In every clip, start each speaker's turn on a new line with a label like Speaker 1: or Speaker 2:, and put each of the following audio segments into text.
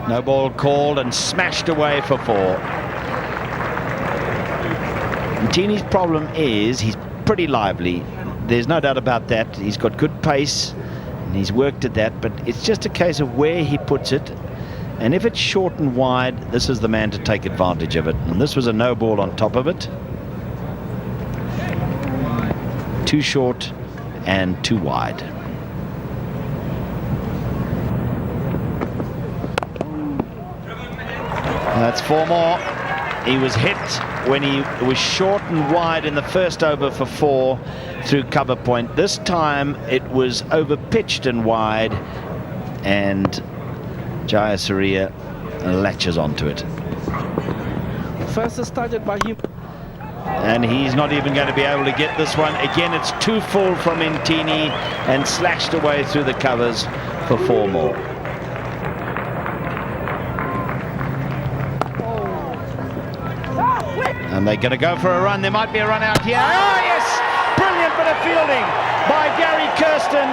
Speaker 1: No ball called and smashed away for 4. Ntini's problem is he's pretty lively. There's no doubt about that. He's got good pace and he's worked at that, but it's just a case of where he puts it. And if it's short and wide, this is the man to take advantage of it. And this was a no ball on top of it. Too short and too wide. That's 4 more. He was hit when he was short and wide in the first over for 4 through cover point. This time it was over pitched and wide, and Jayasuriya latches onto it.
Speaker 2: First started by him.
Speaker 1: And he's not even going to be able to get this one. Again, it's too full from Ntini and slashed away through the covers for 4 more. And they're going to go for a run. There might be a run out here. Oh, yes! Brilliant bit of fielding by Gary Kirsten.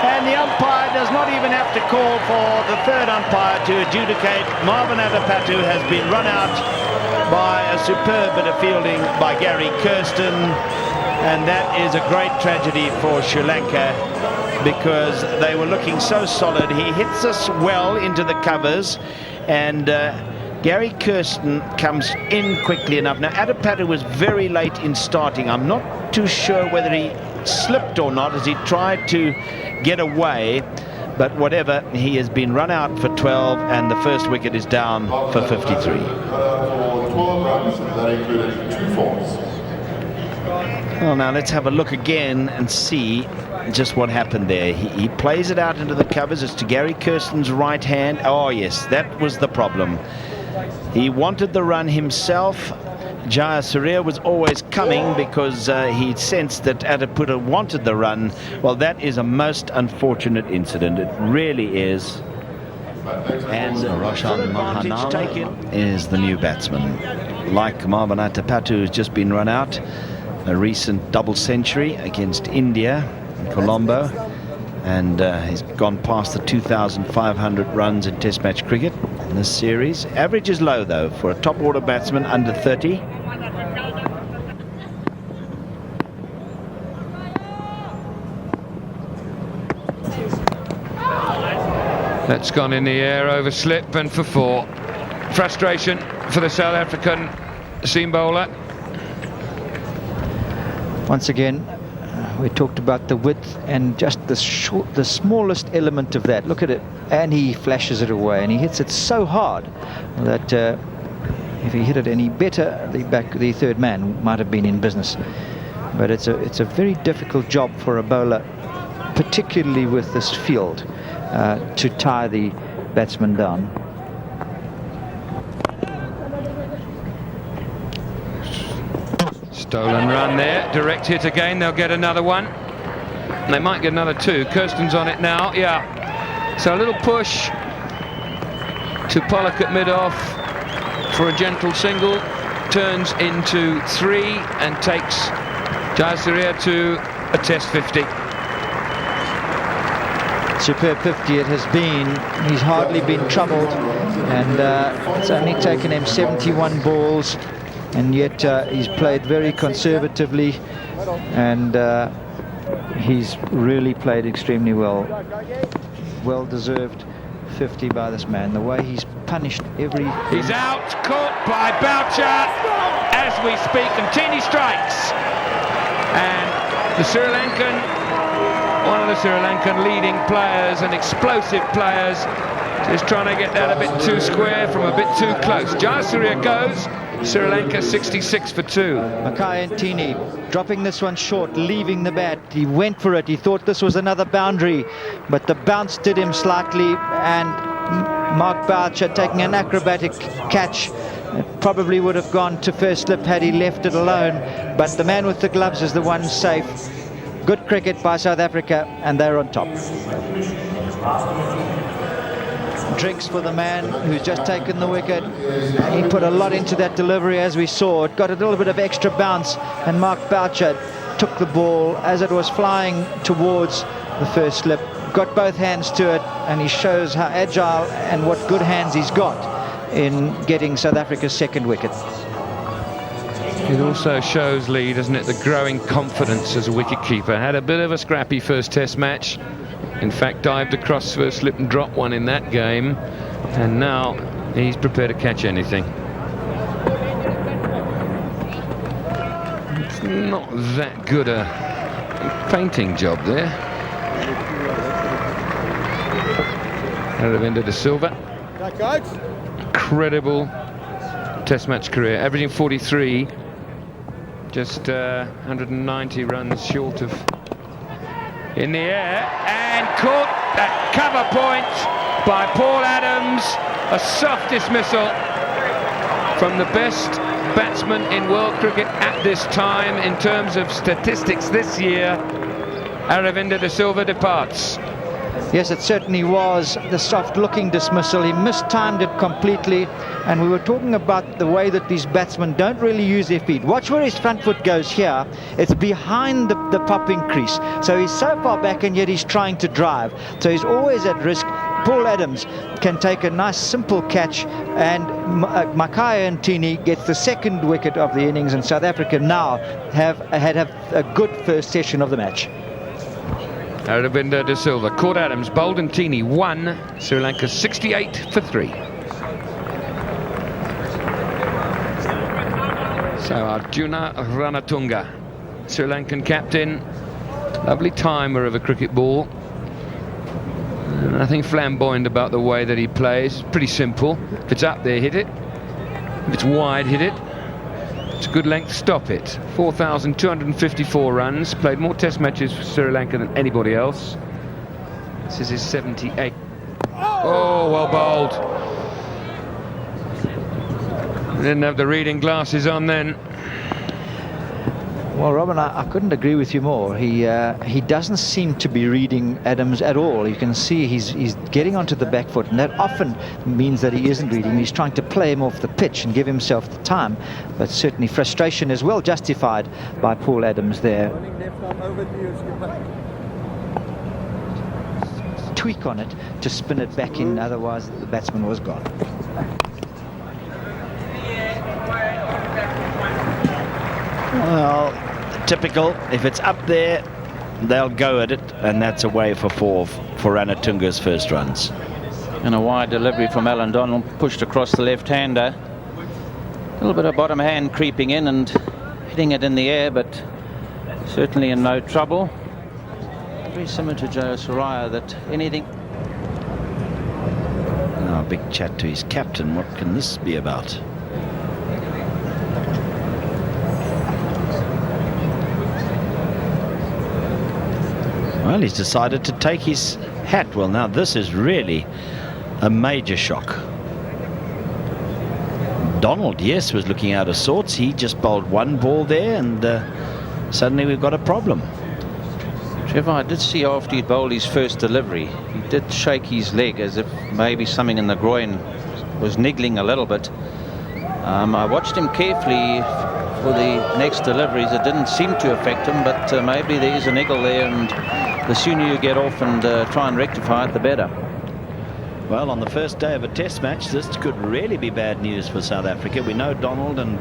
Speaker 1: And the umpire does not even have to call for the third umpire to adjudicate. Marvin Adapatu has been run out by a superb bit of fielding by Gary Kirsten. And that is a great tragedy for Sri Lanka because they were looking so solid. He hits us well into the covers, and Gary Kirsten comes in quickly enough. Now, Adapatu was very late in starting. I'm not too sure whether he slipped or not as he tried to get away, but whatever, he has been run out for 12, and the first wicket is down for 53.
Speaker 3: 12 runs, and that included 2 fours.
Speaker 1: Well, now let's have a look again and see just what happened there. He plays it out into the covers. It's to Gary Kirsten's right hand. Oh, yes, that was the problem. He wanted the run himself. Jayasuriya was always coming because he sensed that Adapatu wanted the run. Well, that is a most unfortunate incident. It really is. And Roshan Mahanala is the new batsman. Like Marvin Adapatu, who's just been run out. A recent double century against India in Colombo. And he's gone past the 2,500 runs in Test match cricket in this series. Average is low, though, for a top order batsman under 30.
Speaker 4: That's gone in the air over slip and for 4. Frustration for the South African seam bowler.
Speaker 5: Once again, we talked about the width and just the smallest element of that. Look at it, and he flashes it away, and he hits it so hard that if he hit it any better, the third man might have been in business. But it's a very difficult job for a bowler, particularly with this field, to tie the batsman down.
Speaker 4: Stolen run there, direct hit again, they'll get another one. And they might get another 2. Kirsten's on it now, yeah. So a little push to Pollock at mid-off for a gentle single, turns into 3 and takes Jayasuriya to a Test 50.
Speaker 5: Superb 50 it has been. He's hardly been troubled, and it's only taken him 71 balls, and yet he's played very conservatively, and he's really played extremely well. Well deserved 50 by this man. The way he's punished every...
Speaker 4: He's out, caught by Boucher as we speak, and Ntini strikes. And the Sri Lankan, one of the Sri Lankan leading players and explosive players, just trying to get that a bit too square from a bit too close. Jayasuriya goes, Sri Lanka 66 for 2.
Speaker 5: Makhaya Ntini dropping this one short, leaving the bat. He went for it. He thought this was another boundary, but the bounce did him slightly, and Mark Boucher taking an acrobatic catch. It probably would have gone to first slip had he left it alone, but the man with the gloves is the one safe. Good cricket by South Africa, and they're on top. Drinks for the man who's just taken the wicket. He put a lot into that delivery, as we saw. It got a little bit of extra bounce, and Mark Boucher took the ball as it was flying towards the first slip, got both hands to it, and he shows how agile and what good hands he's got in getting South Africa's second wicket.
Speaker 4: It also shows, Lee, doesn't it, the growing confidence as a wicketkeeper. Had a bit of a scrappy first test match. In fact, dived across for a slip and drop one in that game. And now he's prepared to catch anything. It's not that good a painting job there. Aravinda de Silva. Incredible test match career, averaging 43. Just 190 runs short of in the air, and caught that cover point by Paul Adams. A soft dismissal from the best batsman in world cricket at this time in terms of statistics this year. Aravinda de Silva departs.
Speaker 5: Yes, it certainly was the soft-looking dismissal. He mistimed it completely, and we were talking about the way that these batsmen don't really use their feet. Watch where his front foot goes here. It's behind the popping crease. So he's so far back, and yet he's trying to drive. So he's always at risk. Paul Adams can take a nice, simple catch, and Makaya Ntini gets the second wicket of the innings, and South Africa now have a good first session of the match.
Speaker 4: Aravinda de Silva caught Adams, bowled Ntini, 1, Sri Lanka 68 for 3. So Arjuna Ranatunga, Sri Lankan captain, lovely timer of a cricket ball. And I think flamboyant about the way that he plays. Pretty simple. If it's up there, hit it. If it's wide, hit it. It's a good length, stop it. 4,254 runs, played more test matches for Sri Lanka than anybody else. This is his 78. Oh, well bowled. Didn't have the reading glasses on then.
Speaker 5: Well, Robin, I couldn't agree with you more. He doesn't seem to be reading Adams at all. You can see he's getting onto the back foot, and that often means that he isn't reading. He's trying to play him off the pitch and give himself the time. But certainly frustration is well justified by Paul Adams there. Tweak on it to spin it back in, otherwise the batsman was gone.
Speaker 1: Well, typical. If it's up there, they'll go at it, and that's a way for 4 for Ranatunga's first runs.
Speaker 6: And a wide delivery from Alan Donald, pushed across the left-hander. A little bit of bottom hand creeping in and hitting it in the air, but certainly in no trouble. Very similar to Joe Soraya, that anything...
Speaker 1: Now, a big chat to his captain. What can this be about? Well, he's decided to take his hat. Well, now this is really a major shock. Donald, yes, was looking out of sorts. He just bowled one ball there, and suddenly we've got a problem.
Speaker 6: Trevor, I did see after he'd bowled his first delivery, he did shake his leg as if maybe something in the groin was niggling a little bit. I watched him carefully for the next deliveries. It didn't seem to affect him, but maybe there is a niggle there, and the sooner you get off and try and rectify it, the better.
Speaker 1: Well, on the first day of a test match, this could really be bad news for South Africa. We know Donald and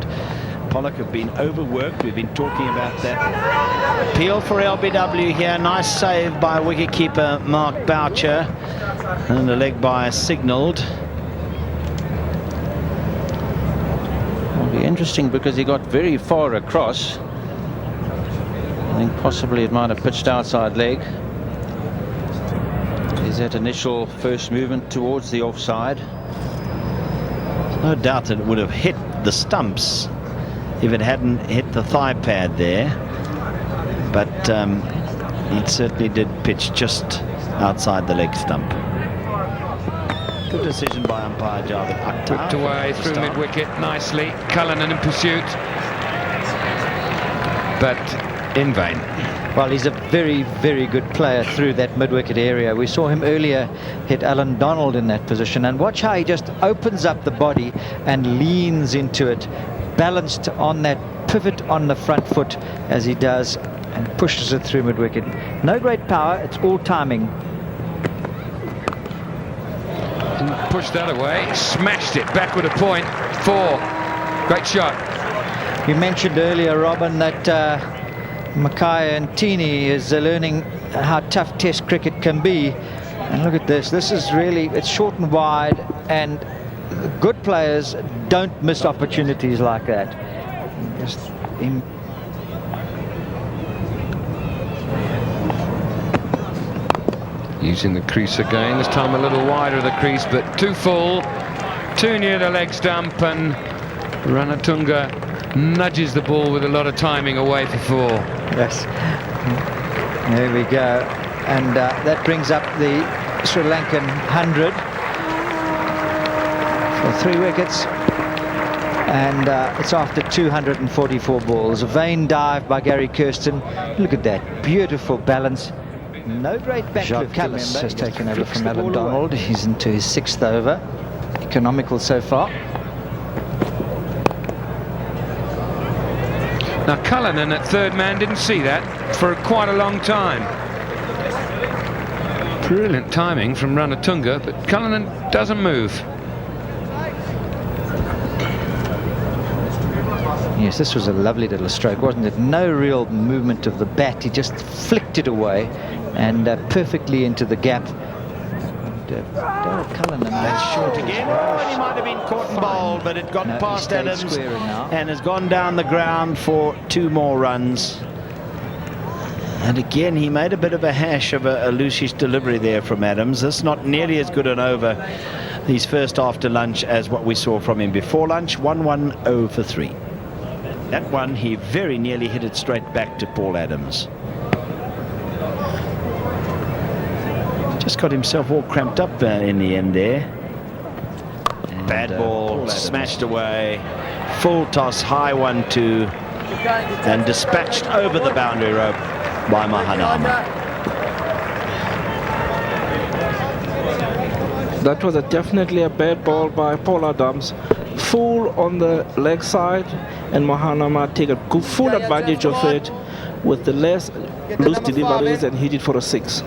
Speaker 1: Pollock have been overworked. We've been talking about that. Appeal for LBW here. Nice save by wicketkeeper Mark Boucher. And a leg by signalled.
Speaker 6: It'll be interesting because he got very far across. I think possibly it might have pitched outside leg. Is that initial first movement towards the offside?
Speaker 1: No doubt that it would have hit the stumps if it hadn't hit the thigh pad there. But it certainly did pitch just outside the leg stump. Good decision by umpire Javed Akhtar.
Speaker 4: Whipped away through mid-wicket nicely. Cullinan in pursuit, but in vain.
Speaker 5: Well, he's a very, very good player through that mid-wicket area. We saw him earlier hit Alan Donald in that position, and watch how he just opens up the body and leans into it, balanced on that pivot on the front foot as he does, and pushes it through mid-wicket. No great power, it's all timing.
Speaker 4: pushed that away, smashed it back with a point. 4. Great shot.
Speaker 5: You mentioned earlier, Robin, that Mackay Ntini is learning how tough Test cricket can be. And look at this. This is really, it's short and wide, and good players don't miss opportunities like that. Just
Speaker 4: using the crease again, this time a little wider of the crease, but too full, too near the leg stump, and Ranatunga nudges the ball with a lot of timing away for 4.
Speaker 5: Yes. There we go. And that brings up the Sri Lankan 100 for 3 wickets. And it's after 244 balls. A vain dive by Gary Kirsten. Look at that. Beautiful balance. No great backlift. Callis has taken over from Alan Donald. He's into his 6th over. Economical so far.
Speaker 4: Now Cullinan at 3rd man didn't see that for quite a long time. Brilliant timing from Ranatunga, but Cullinan doesn't move.
Speaker 5: Yes, this was a lovely little stroke, wasn't it? No real movement of the bat. He just flicked it away and perfectly into the gap. Cullinan,
Speaker 1: that's short again. Oh, and he might have been caught and bowled, but it got past Adams and has gone down the ground for 2 more runs. And again, he made a bit of a hash of a loosish delivery there from Adams. This not nearly as good an over, his first after lunch, as what we saw from him before lunch. 1-1-0 for 3. That one, he very nearly hit it straight back to Paul Adams. Just got himself all cramped up in the end there. And bad ball, smashed away. Full toss, high 1-2, and dispatched over the boundary rope by Mahanama.
Speaker 2: That was definitely a bad ball by Paul Adams. Full on the leg side, and Mahanama take a full advantage of it with the less loose deliveries and hit it for a 6.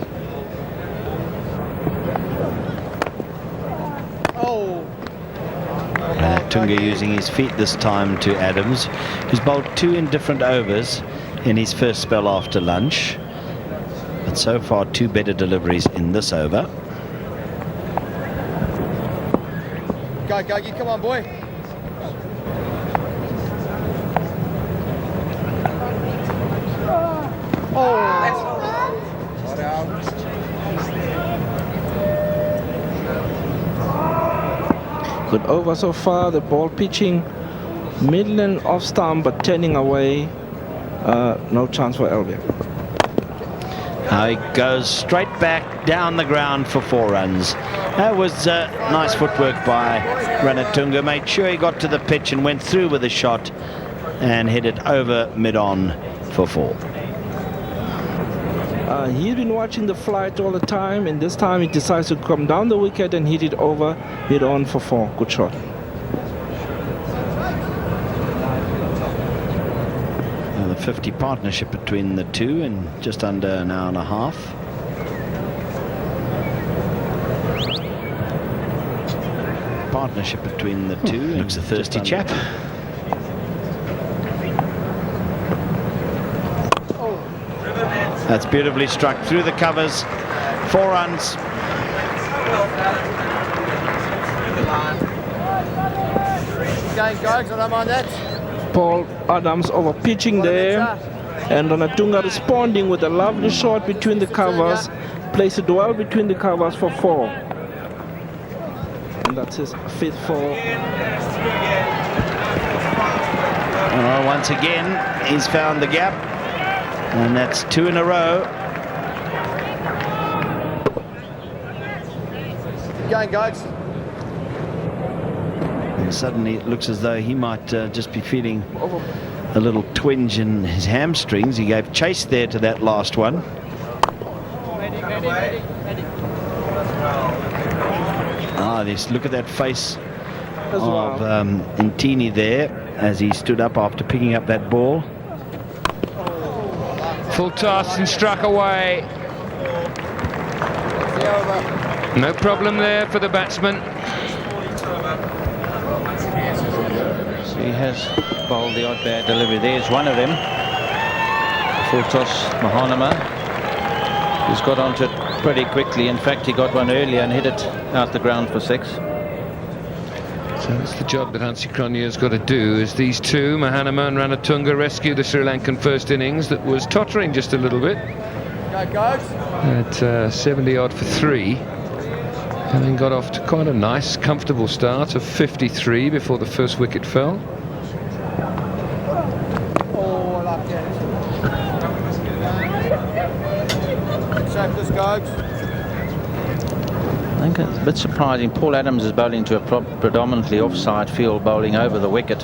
Speaker 1: Tunga using his feet this time to Adams, who's bowled 2 indifferent overs in his first spell after lunch, but so far 2 better deliveries in this over.
Speaker 7: Go, Guggy, come on, boy.
Speaker 2: Good over so far. The ball pitching midland off stump but turning away. No chance for Elvia.
Speaker 1: Now he goes straight back down the ground for 4 runs. That was nice footwork by Ranatunga. Made sure he got to the pitch and went through with a shot and hit it over mid-on for 4.
Speaker 2: He's been watching the flight all the time, and this time he decides to come down the wicket and hit it over mid-on for 4. Good shot.
Speaker 1: The 50 partnership between the two in just under an hour and a half. Partnership between the two. Looks a thirsty chap. That's beautifully struck through the covers. 4 runs.
Speaker 7: Going, Gogs, I don't mind that.
Speaker 2: Paul Adams over pitching there, and Ranatunga responding with a lovely shot between the covers. Places it well between the covers for 4. And that's his 5th 4.
Speaker 1: Well, once again, he's found the gap. And that's 2 in a row.
Speaker 7: Going, Gogs.
Speaker 1: And suddenly it looks as though he might just be feeling a little twinge in his hamstrings. He gave chase there to that last one. This, look at that face of Ntini there as he stood up after picking up that ball.
Speaker 4: Full toss and struck away. No problem there for the batsman.
Speaker 6: So he has bowled the odd bad delivery. There's one of them. Full toss Mahanama. He's got onto it pretty quickly. In fact, he got one earlier and hit it out the ground for 6.
Speaker 4: So that's the job that Hansi Cronje's got to do, is these two, Mahanama and Ranatunga, rescue the Sri Lankan first innings that was tottering just a little bit. At 70 odd for 3. And then got off to quite a nice, comfortable start of 53 before the first wicket fell.
Speaker 6: I think it's a bit surprising. Paul Adams is bowling to a predominantly offside field, bowling over the wicket,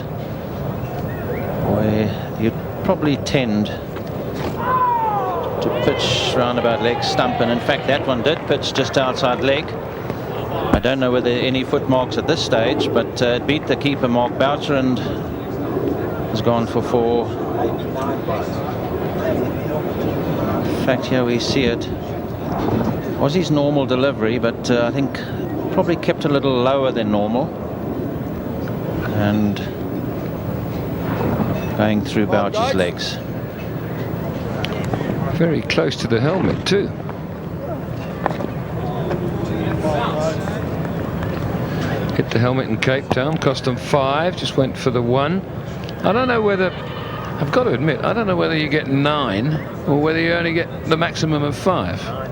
Speaker 6: where you'd probably tend to pitch round about leg stump, and in fact that one did pitch just outside leg. I don't know whether any foot marks at this stage, but it beat the keeper Mark Boucher and has gone for 4. In fact, here we see it. Was his normal delivery, but I think probably kept a little lower than normal, and going through Boucher's legs.
Speaker 4: Very close to the helmet too. Hit the helmet in Cape Town, cost them 5, just went for the 1. I don't know whether, I've got to admit, I don't know whether you get 9 or whether you only get the maximum of 5.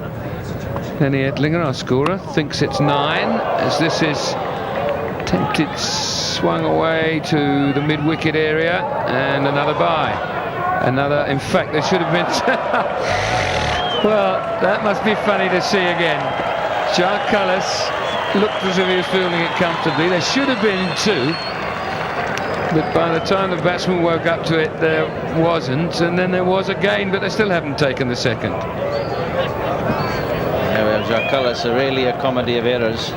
Speaker 4: Lenny Edlinger, our scorer, thinks it's 9, as this is tempted, swung away to the mid-wicket area, and another bye. Another, in fact, there should have been... Well, that must be funny to see again. Jacques Cullis looked as if he was fielding it comfortably. There should have been 2, but by the time the batsman woke up to it, there wasn't, and then there was again, but they still haven't taken the second.
Speaker 6: Jacques Cullis, really a comedy of errors,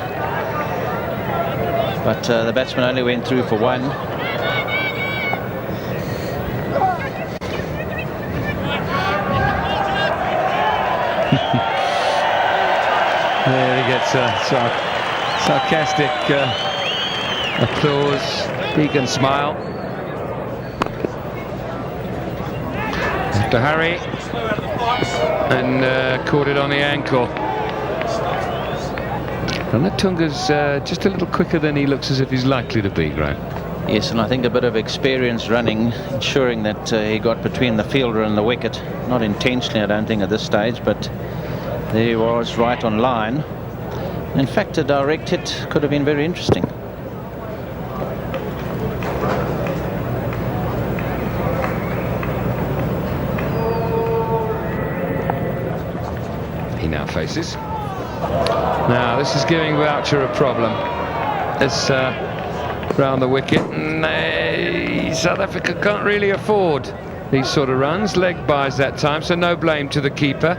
Speaker 6: but the batsman only went through for 1.
Speaker 4: There he gets sarcastic applause. He can smile. To Harry, and caught it on the ankle. Ranatunga's just a little quicker than he looks as if he's likely to be, Graham.
Speaker 6: Yes, and I think a bit of experience running, ensuring that he got between the fielder and the wicket. Not intentionally, I don't think, at this stage, but there he was, right on line. In fact, a direct hit could have been very interesting.
Speaker 4: He now faces. Now this is giving Boucher a problem. This round the wicket, and South Africa can't really afford these sort of runs. Leg buys that time, so no blame to the keeper.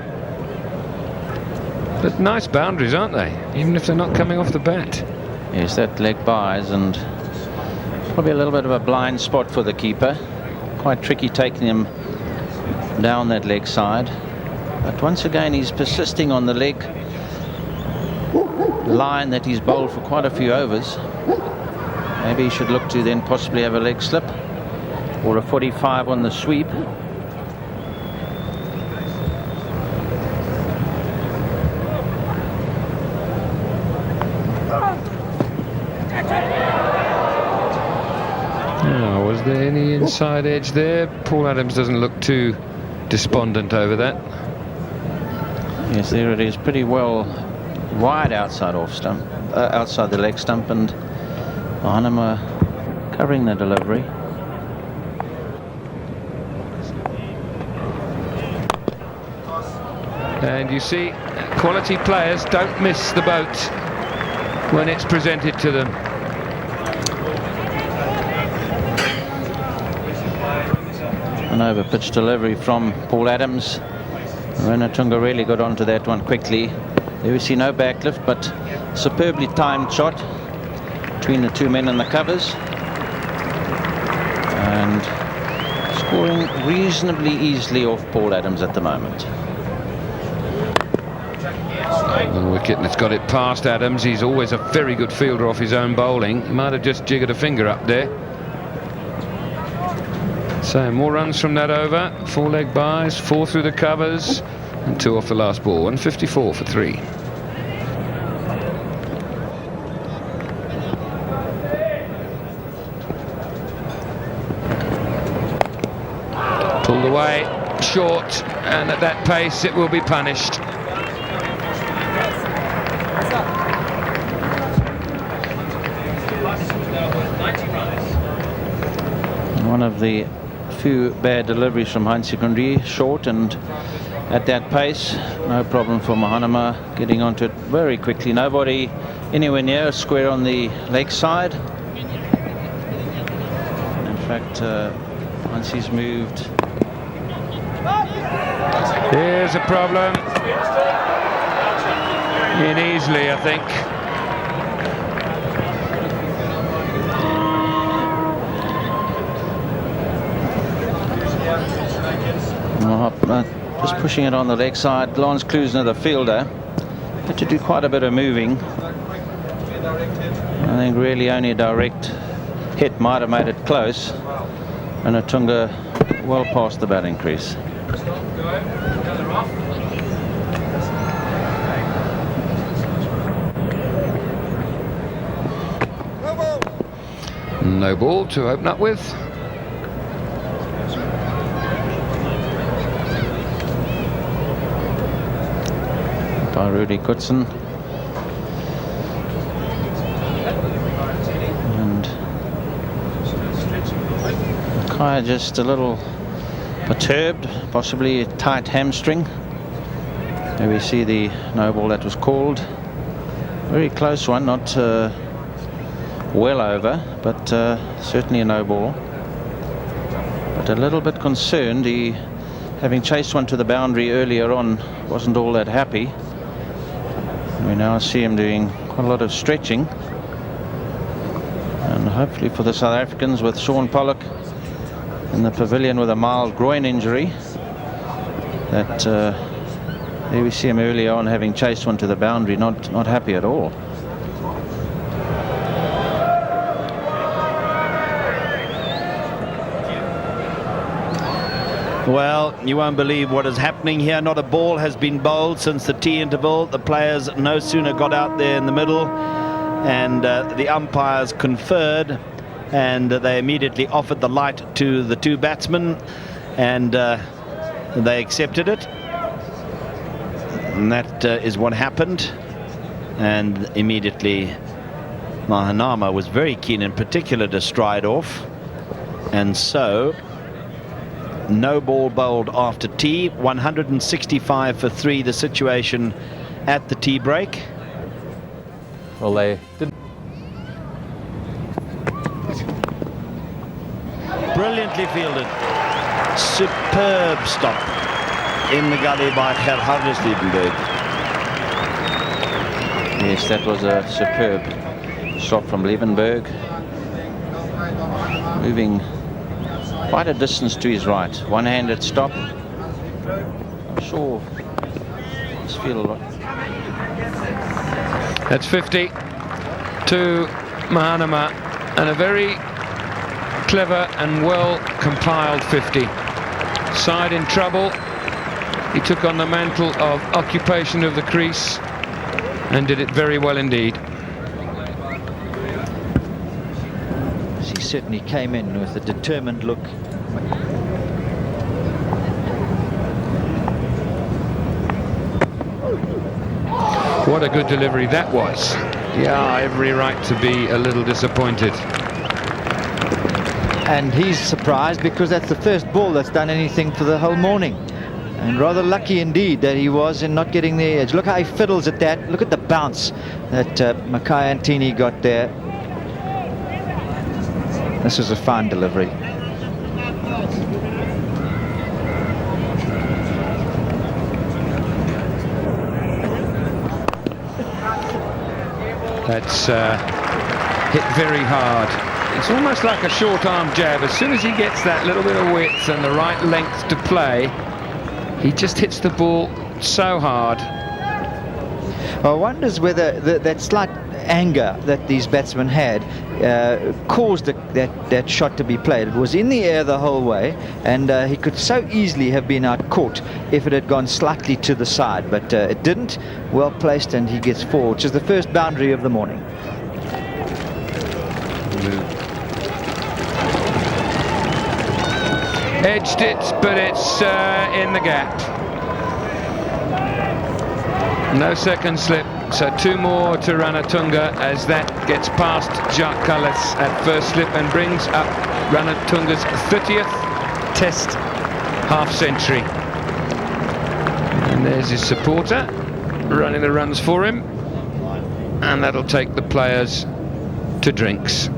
Speaker 4: But nice boundaries, aren't they? Even if they're not coming off the bat.
Speaker 6: Yes, that leg buys, and probably a little bit of a blind spot for the keeper. Quite tricky taking him down that leg side. But once again, he's persisting on the leg line that he's bowled for quite a few overs. Maybe he should look to then possibly have a leg slip or a 45 on the sweep.
Speaker 4: Now, was there any inside edge there? Paul Adams doesn't look too despondent over that.
Speaker 6: Yes, there it is, pretty well wide outside off stump, outside the leg stump, and Mahanama covering the delivery.
Speaker 4: And you see, quality players don't miss the boat when it's presented to them.
Speaker 6: An over pitch delivery from Paul Adams. Ranatunga really got onto that one quickly. There we see no backlift, but superbly timed shot between the two men in the covers, and scoring reasonably easily off Paul Adams at the moment.
Speaker 4: The wicket, and it's got it past Adams. He's always a very good fielder off his own bowling. He might have just jiggered a finger up there. So more runs from that over. 4 leg byes, 4 through the covers, and 2 off the last ball. 154 for 3. Pulled away, short, and at that pace it will be punished.
Speaker 6: One of the few bad deliveries from Hansi Kundri, short and at that pace. No problem for Mahanama getting onto it very quickly. Nobody anywhere near square on the leg side. In fact, Hansi's moved.
Speaker 4: Here's a problem. In easily, I think.
Speaker 6: Just pushing it on the leg side. Lance Klusner, the fielder, had to do quite a bit of moving. I think really only a direct hit might have made it close, and Atunga well past the batting crease.
Speaker 4: No ball to open up with.
Speaker 6: By Rudy Goodson. And Kaya just a little perturbed, possibly a tight hamstring. There we see the no ball that was called. Very close one, not well over, but certainly a no ball. But a little bit concerned. He, having chased one to the boundary earlier on, wasn't all that happy. We now see him doing quite a lot of stretching, and hopefully for the South Africans, with Sean Pollock in the pavilion with a mild groin injury, that there we see him earlier on having chased one to the boundary, not happy at all.
Speaker 1: Well, you won't believe what is happening here. Not a ball has been bowled since the tea interval. The players no sooner got out there in the middle, and the umpires conferred, and they immediately offered the light to the 2 batsmen, and they accepted it. And that is what happened. And immediately Mahanama was very keen in particular to stride off, and so no ball bowled after tea. 165 for 3, the situation at the tea break.
Speaker 8: Well, they didn't.
Speaker 1: Brilliantly fielded. Superb stop in the gully by Gerhardus Liebenberg.
Speaker 6: Yes, that was a superb shot from Liebenberg. Moving quite a distance to his right. One-handed stop. I'm sure he's feel a lot.
Speaker 4: That's 50 to Mahanama, and a very clever and well compiled 50. Side in trouble. He took on the mantle of occupation of the crease and did it very well indeed.
Speaker 5: He certainly came in with a determined look.
Speaker 4: What a good delivery that was. Yeah, every right to be a little disappointed.
Speaker 5: And he's surprised because that's the first ball that's done anything for the whole morning. And rather lucky indeed that he was in not getting the edge. Look how he fiddles at that. Look at the bounce that Mackay Antini got there. This was a fine delivery.
Speaker 4: That's hit very hard. It's almost like a short arm jab. As soon as he gets that little bit of width and the right length to play, he just hits the ball so hard.
Speaker 5: One wonders whether that slight anger that these batsmen had caused that shot to be played. It was in the air the whole way, and he could so easily have been out caught if it had gone slightly to the side, but it didn't. Well placed, and he gets 4, which is the first boundary of the morning.
Speaker 4: Edged it, but it's in the gap. No second slip, so 2 more to Ranatunga as that gets past Jacques Kallis at first slip and brings up Ranatunga's 30th Test half-century. And there's his supporter running the runs for him, and that'll take the players to drinks.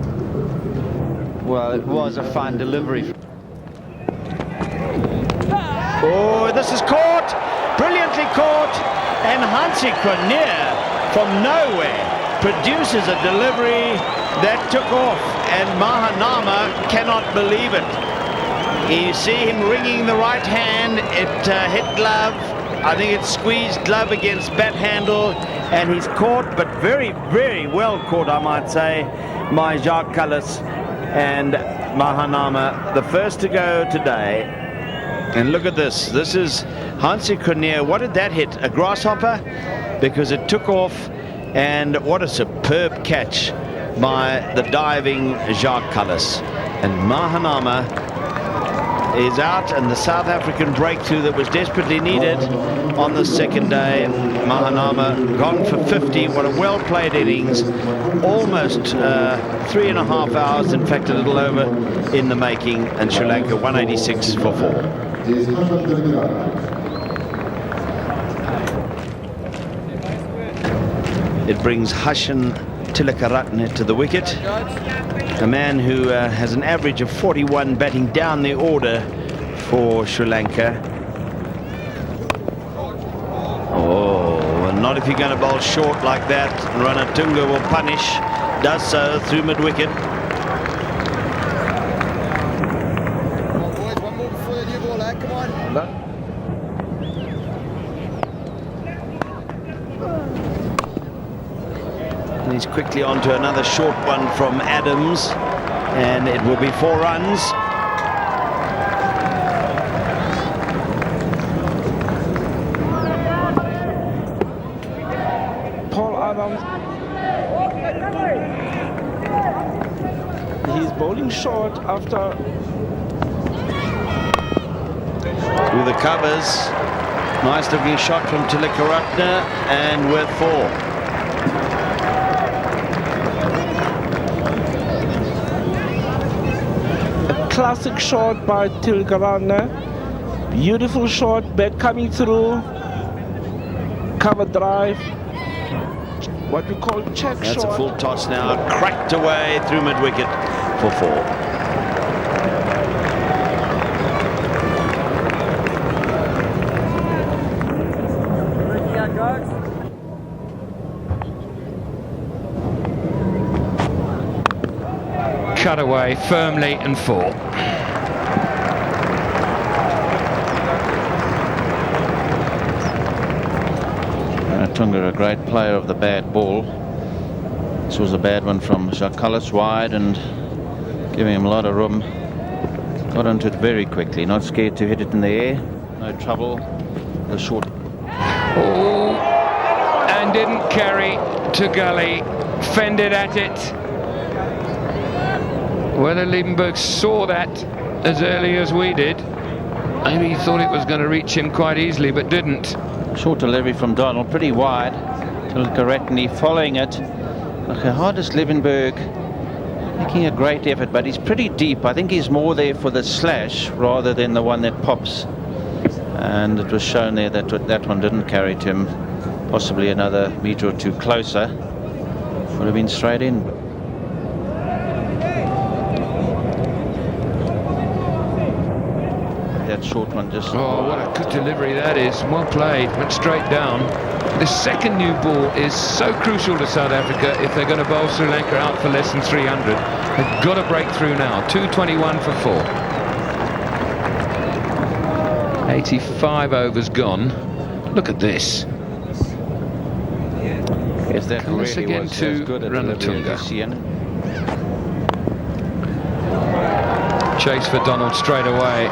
Speaker 5: Well, it was a fine delivery.
Speaker 1: Oh, this is caught, brilliantly caught, and Hansi Cornier from nowhere produces a delivery that took off, and Mahanama cannot believe it. You see him wringing the right hand, it hit glove, I think it squeezed glove against bat handle, and he's caught, but very, very well caught, I might say, by Jacques Kallis and Mahanama, the first to go today. And look at this. This is Hansi Cornier. What did that hit? A grasshopper? Because it took off, and what a superb catch by the diving Jacques Kallis. And Mahanama is out, and the South African breakthrough that was desperately needed on the second day. Mahanama gone for 50. What a well-played innings. Almost 3.5 hours, in fact a little over in the making, and Sri Lanka 186 for 4. It brings Hashan Tilakaratne to the wicket, a man who has an average of 41 batting down the order for Sri Lanka. Oh, and not if you're going to bowl short like that. Ranatunga will punish, does so through mid-wicket. And he's quickly on to another short one from Adams, and it will be 4 runs.
Speaker 2: Paul Adams, he's bowling short after
Speaker 1: Through the covers. Nice looking shot from Tilakaratne, and with 4.
Speaker 2: classic shot by Tilakaratne. Beautiful shot, bat coming through, cover drive, what we call check shot.
Speaker 1: That's a full toss now, cracked away through mid-wicket for 4.
Speaker 4: Cut away firmly and 4.
Speaker 6: Tunga, a great player of the bad ball. This was a bad one from Jacques Kallis wide and giving him a lot of room. Got onto it very quickly, not scared to hit it in the air. No trouble. The short.
Speaker 4: Oh, and didn't carry to gully. Fended at it. Whether Liebenberg saw that as early as we did, maybe he thought it was going to reach him quite easily, but didn't.
Speaker 6: Short delivery from Donald, pretty wide. Tilakaratne following it. Okay, hardest Liebenberg making a great effort, but he's pretty deep. I think he's more there for the slash rather than the one that pops. And it was shown there that that one didn't carry to him. Possibly another metre or 2 closer. Would have been straight in. That short one just...
Speaker 4: Oh, what a good delivery that is. Well played, went straight down. The second new ball is so crucial to South Africa if they're going to bowl Sri Lanka out for less than 300. They've got to break through now. 221 for 4. 85 overs gone. Look at this.
Speaker 6: Because that
Speaker 4: Comes
Speaker 6: really
Speaker 4: again
Speaker 6: was
Speaker 4: to
Speaker 6: as good a delivery
Speaker 4: Ranatunga.
Speaker 6: as this, Ian.
Speaker 4: Chase for Donald straight away.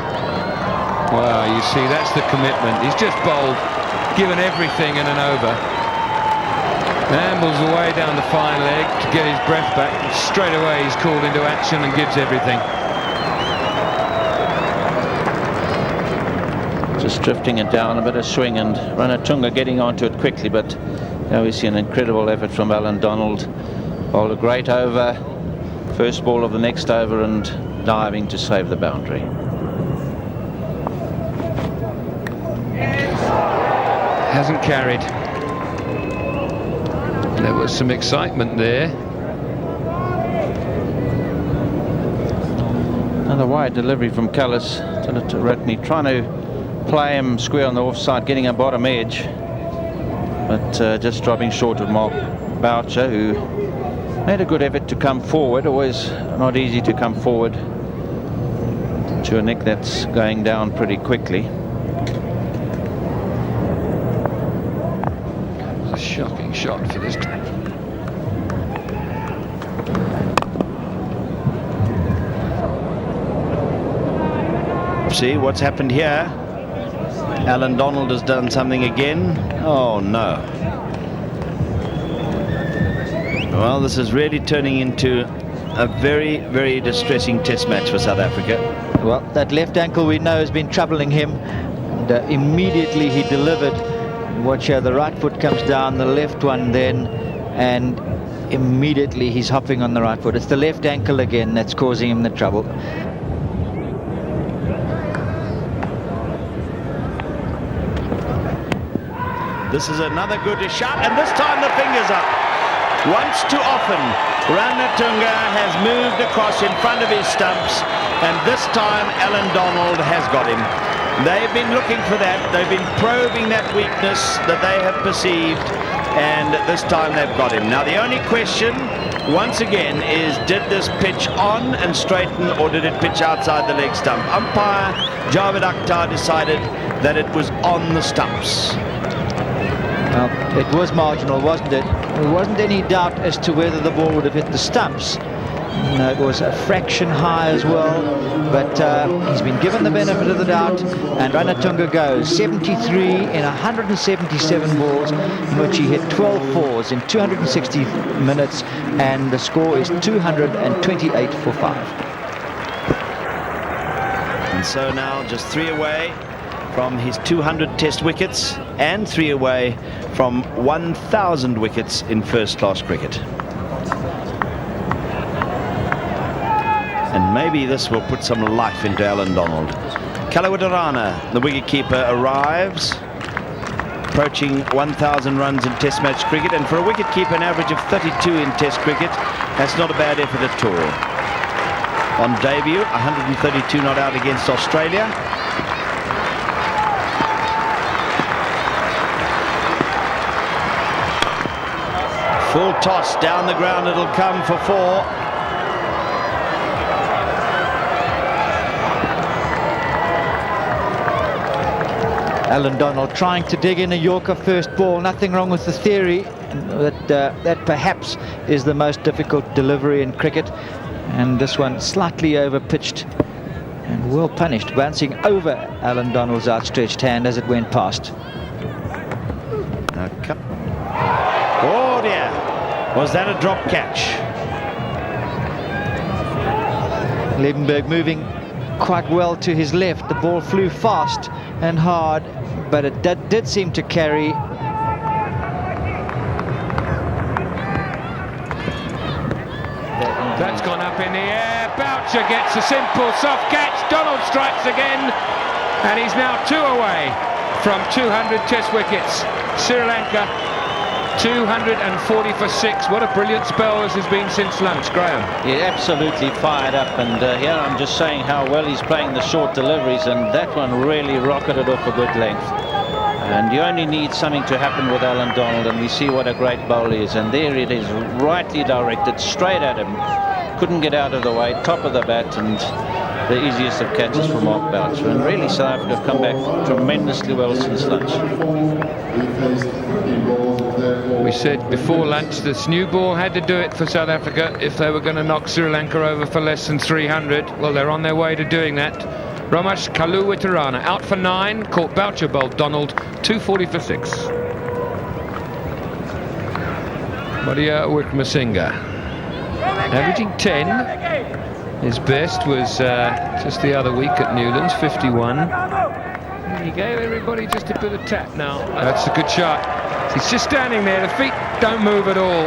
Speaker 4: Wow, you see, that's the commitment. He's just bowled, given everything in an over. Ambles away down the fine leg to get his breath back. Straight away he's called into action and gives everything.
Speaker 6: Just drifting it down, a bit of swing, and Ranatunga getting onto it quickly, but now we see an incredible effort from Alan Donald. Bowled a great over, first ball of the next over, and diving to save the boundary.
Speaker 4: Hasn't carried. There was some excitement there.
Speaker 6: Another wide delivery from Callis to Ratney, trying to play him square on the offside, getting a bottom edge, but just dropping short of Mark Boucher, who made a good effort to come forward. Always not easy to come forward to a nick that's going down pretty quickly.
Speaker 4: It was a shocking shot for this.
Speaker 1: See what's happened here. Alan Donald has done something again. Oh no. Well, this is really turning into a very, very distressing test match for South Africa.
Speaker 5: Well, that left ankle we know has been troubling him, and immediately he delivered. Watch here, the right foot comes down, the left one then, and immediately he's hopping on the right foot. It's the left ankle again that's causing him the trouble.
Speaker 1: This is another good shot, and this time the fingers up. Once too often, Ranatunga has moved across in front of his stumps, and this time Alan Donald has got him. They've been looking for that. They've been probing that weakness that they have perceived, and this time they've got him. Now the only question, once again, is did this pitch on and straighten, or did it pitch outside the leg stump? Umpire Javed Akhtar decided that it was on the stumps.
Speaker 5: Well, it was marginal, wasn't it? There wasn't any doubt as to whether the ball would have hit the stumps. No, it was a fraction high as well, but he's been given the benefit of the doubt, and Ranatunga goes 73 in 177 balls, in which he hit 12 fours in 260 minutes, and the score is 228 for 5.
Speaker 1: And so now just 3 away from his 200 test wickets and 3 away from 1,000 wickets in first-class cricket. And maybe this will put some life into Alan Donald. Kalawitarana, the wicketkeeper, arrives, approaching 1,000 runs in test match cricket, and for a wicketkeeper an average of 32 in test cricket, that's not a bad effort at all. On debut, 132 not out against Australia. Full toss down the ground, it'll come for 4.
Speaker 5: Alan Donald trying to dig in a Yorker first ball. Nothing wrong with the theory that perhaps is the most difficult delivery in cricket, and this one slightly over pitched and well punished, bouncing over Alan Donald's outstretched hand as it went past.
Speaker 1: Oh dear, was that a drop catch?
Speaker 5: Liebenberg moving quite well to his left. The ball flew fast and hard, but it did seem to carry.
Speaker 4: That's gone up in the air. Boucher gets a simple soft catch. Donald strikes again, and he's now 2 away from 200 test wickets. Sri Lanka 240 for 6. What a brilliant spell this has been since lunch, Graham.
Speaker 6: Yeah, absolutely fired up, and here I'm just saying how well he's playing the short deliveries, and that one really rocketed off a good length. And you only need something to happen with Alan Donald, and we see what a great bowler he is. And there it is, rightly directed, straight at him. Couldn't get out of the way, top of the bat, and the easiest of catches for Mark Boucher. And really, South Africa have come back tremendously well since lunch.
Speaker 4: We said before lunch this new ball had to do it for South Africa if they were going to knock Sri Lanka over for less than 300. Well, they're on their way to doing that. Ramesh Kaluwitarana out for 9, caught Boucher bowled Donald, 240 for 6. Maria Wickramasinghe averaging 10. His best was just the other week at Newlands, 51. He gave everybody just a bit of tap now. That's a good shot. He's just standing there, the feet don't move at all.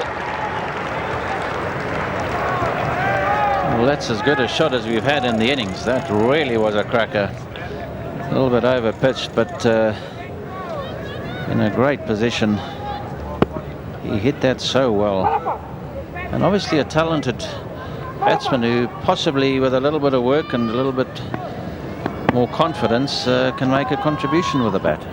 Speaker 6: Well, that's as good a shot as we've had in the innings. That really was a cracker. A little bit over pitched, but in a great position. He hit that so well. And obviously a talented batsman who possibly with a little bit of work and a little bit more confidence can make a contribution with the bat.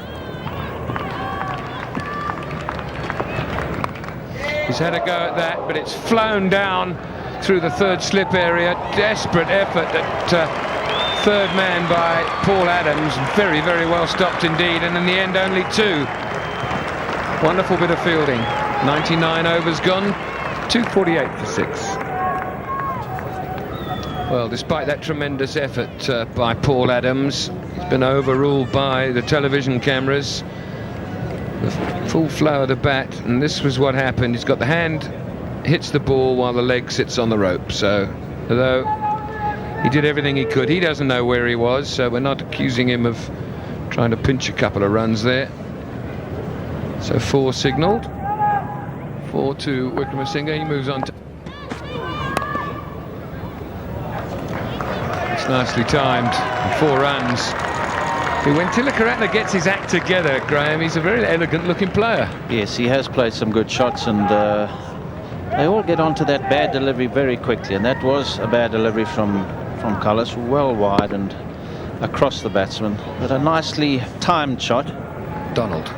Speaker 4: He's had a go at that, but it's flown down through the third slip area. Desperate effort at third man by Paul Adams. Very, very well stopped indeed, and in the end only 2. Wonderful bit of fielding. 99 overs gone, 248 for 6. Well, despite that tremendous effort by Paul Adams, he's been overruled by the television cameras. The full flow of the bat, and this was what happened. He's got the hand, hits the ball while the leg sits on the rope. So, although he did everything he could, he doesn't know where he was, so we're not accusing him of trying to pinch a couple of runs there. So 4 signalled. 4 to Wickramasinghe. He moves on to... It's nicely timed. 4 runs. When Tilakaratne gets his act together, Graham, he's a very elegant looking player.
Speaker 6: Yes, he has played some good shots, and they all get onto that bad delivery very quickly, and that was a bad delivery from Cullis, well wide and across the batsman, but a nicely timed shot.
Speaker 4: Donald.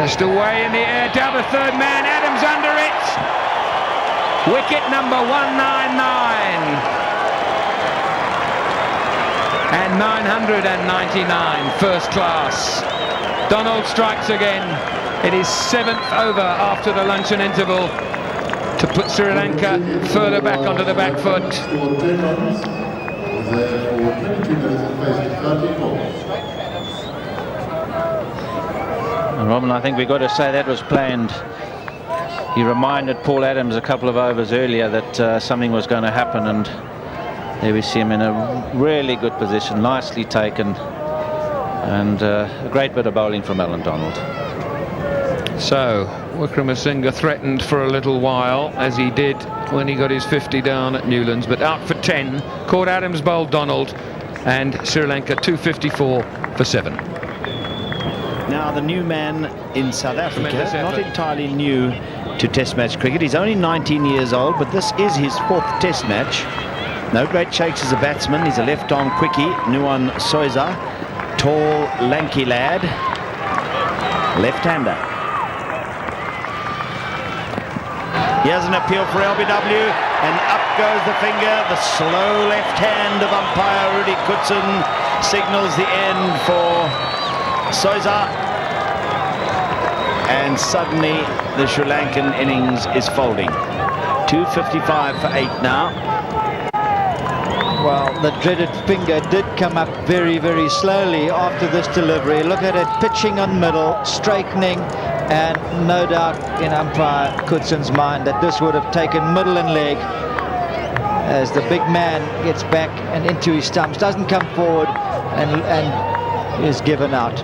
Speaker 4: Just away in the air, down the third man, Adams under it. Wicket number 199. And 999, first class. Donald strikes again. It is 7th over after the luncheon interval to put Sri Lanka further back onto the back foot.
Speaker 6: And Robin, I think we've got to say that was planned. He reminded Paul Adams a couple of overs earlier that something was going to happen, and there we see him in a really good position, nicely taken, and a great bit of bowling from Alan Donald.
Speaker 4: So Wickramasinghe threatened for a little while, as he did when he got his 50 down at Newlands, but out for 10. Caught Adams bowled Donald, and Sri Lanka 254 for 7.
Speaker 1: Now the new man in South Africa, not entirely new to Test match cricket. He's only 19 years old, but this is his 4th Test match. No great shakes as a batsman. He's a left-arm quickie, Nuwan Soiza, tall, lanky lad, left-hander. Here's an appeal for LBW, and up goes the finger. The slow left hand of umpire Rudy Kutsun signals the end for Soiza, and suddenly the Sri Lankan innings is folding. 255 for 8 now.
Speaker 5: Well, the dreaded finger did come up very, very slowly after this delivery. Look at it, pitching on middle, straightening, and no doubt in umpire Kutsun's mind that this would have taken middle and leg as the big man gets back and into his stumps, doesn't come forward, and is given out.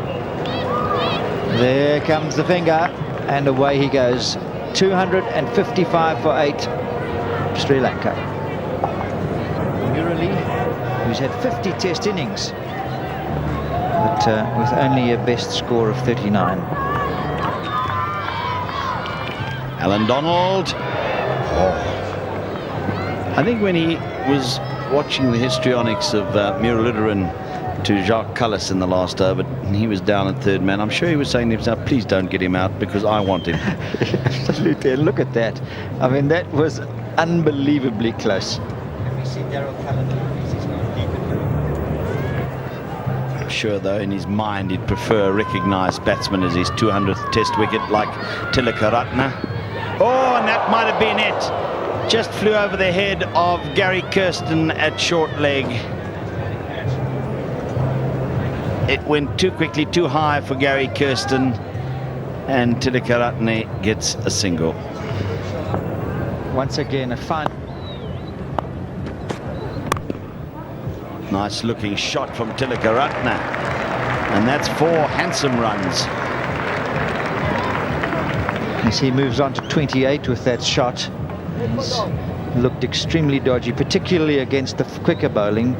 Speaker 5: There comes the finger, and away he goes. 255 for 8, Sri Lanka. Who's had 50 Test innings, but with only a best score of 39.
Speaker 1: Alan Donald. I think when he was watching the histrionics of Muralidharan to Jacques Cullis in the last over, he was down at third man, I'm sure he was saying to himself, please don't get him out because I want him.
Speaker 5: Absolutely, and look at that. I mean, that was unbelievably close. Can we see Daryl Cullen?
Speaker 1: I'm sure, though, in his mind, he'd prefer a recognised batsman as his 200th Test wicket, like Tilakaratne. Oh, and that might have been it. Just flew over the head of Gary Kirsten at short leg. It went too quickly, too high for Gary Kirsten, and Tilakaratne gets a single.
Speaker 5: Once again, a fine.
Speaker 1: Nice looking shot from Tilakaratne, and that's 4 handsome runs.
Speaker 5: As he moves on to 28 with that shot. He's looked extremely dodgy, particularly against the quicker bowling.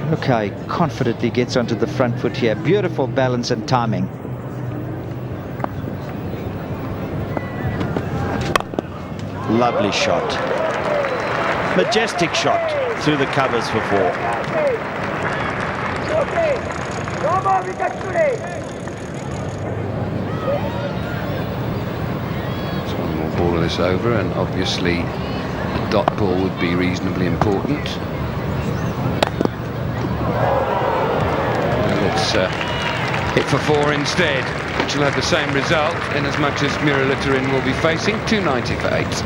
Speaker 5: Look how he confidently gets onto the front foot here. Beautiful balance and timing.
Speaker 1: Lovely shot. Majestic shot through the covers for 4.
Speaker 4: So one more ball of this over, and obviously a dot ball would be reasonably important. And let's hit for 4 instead, which will have the same result in as much as Muralitharan will be facing 290 for 8.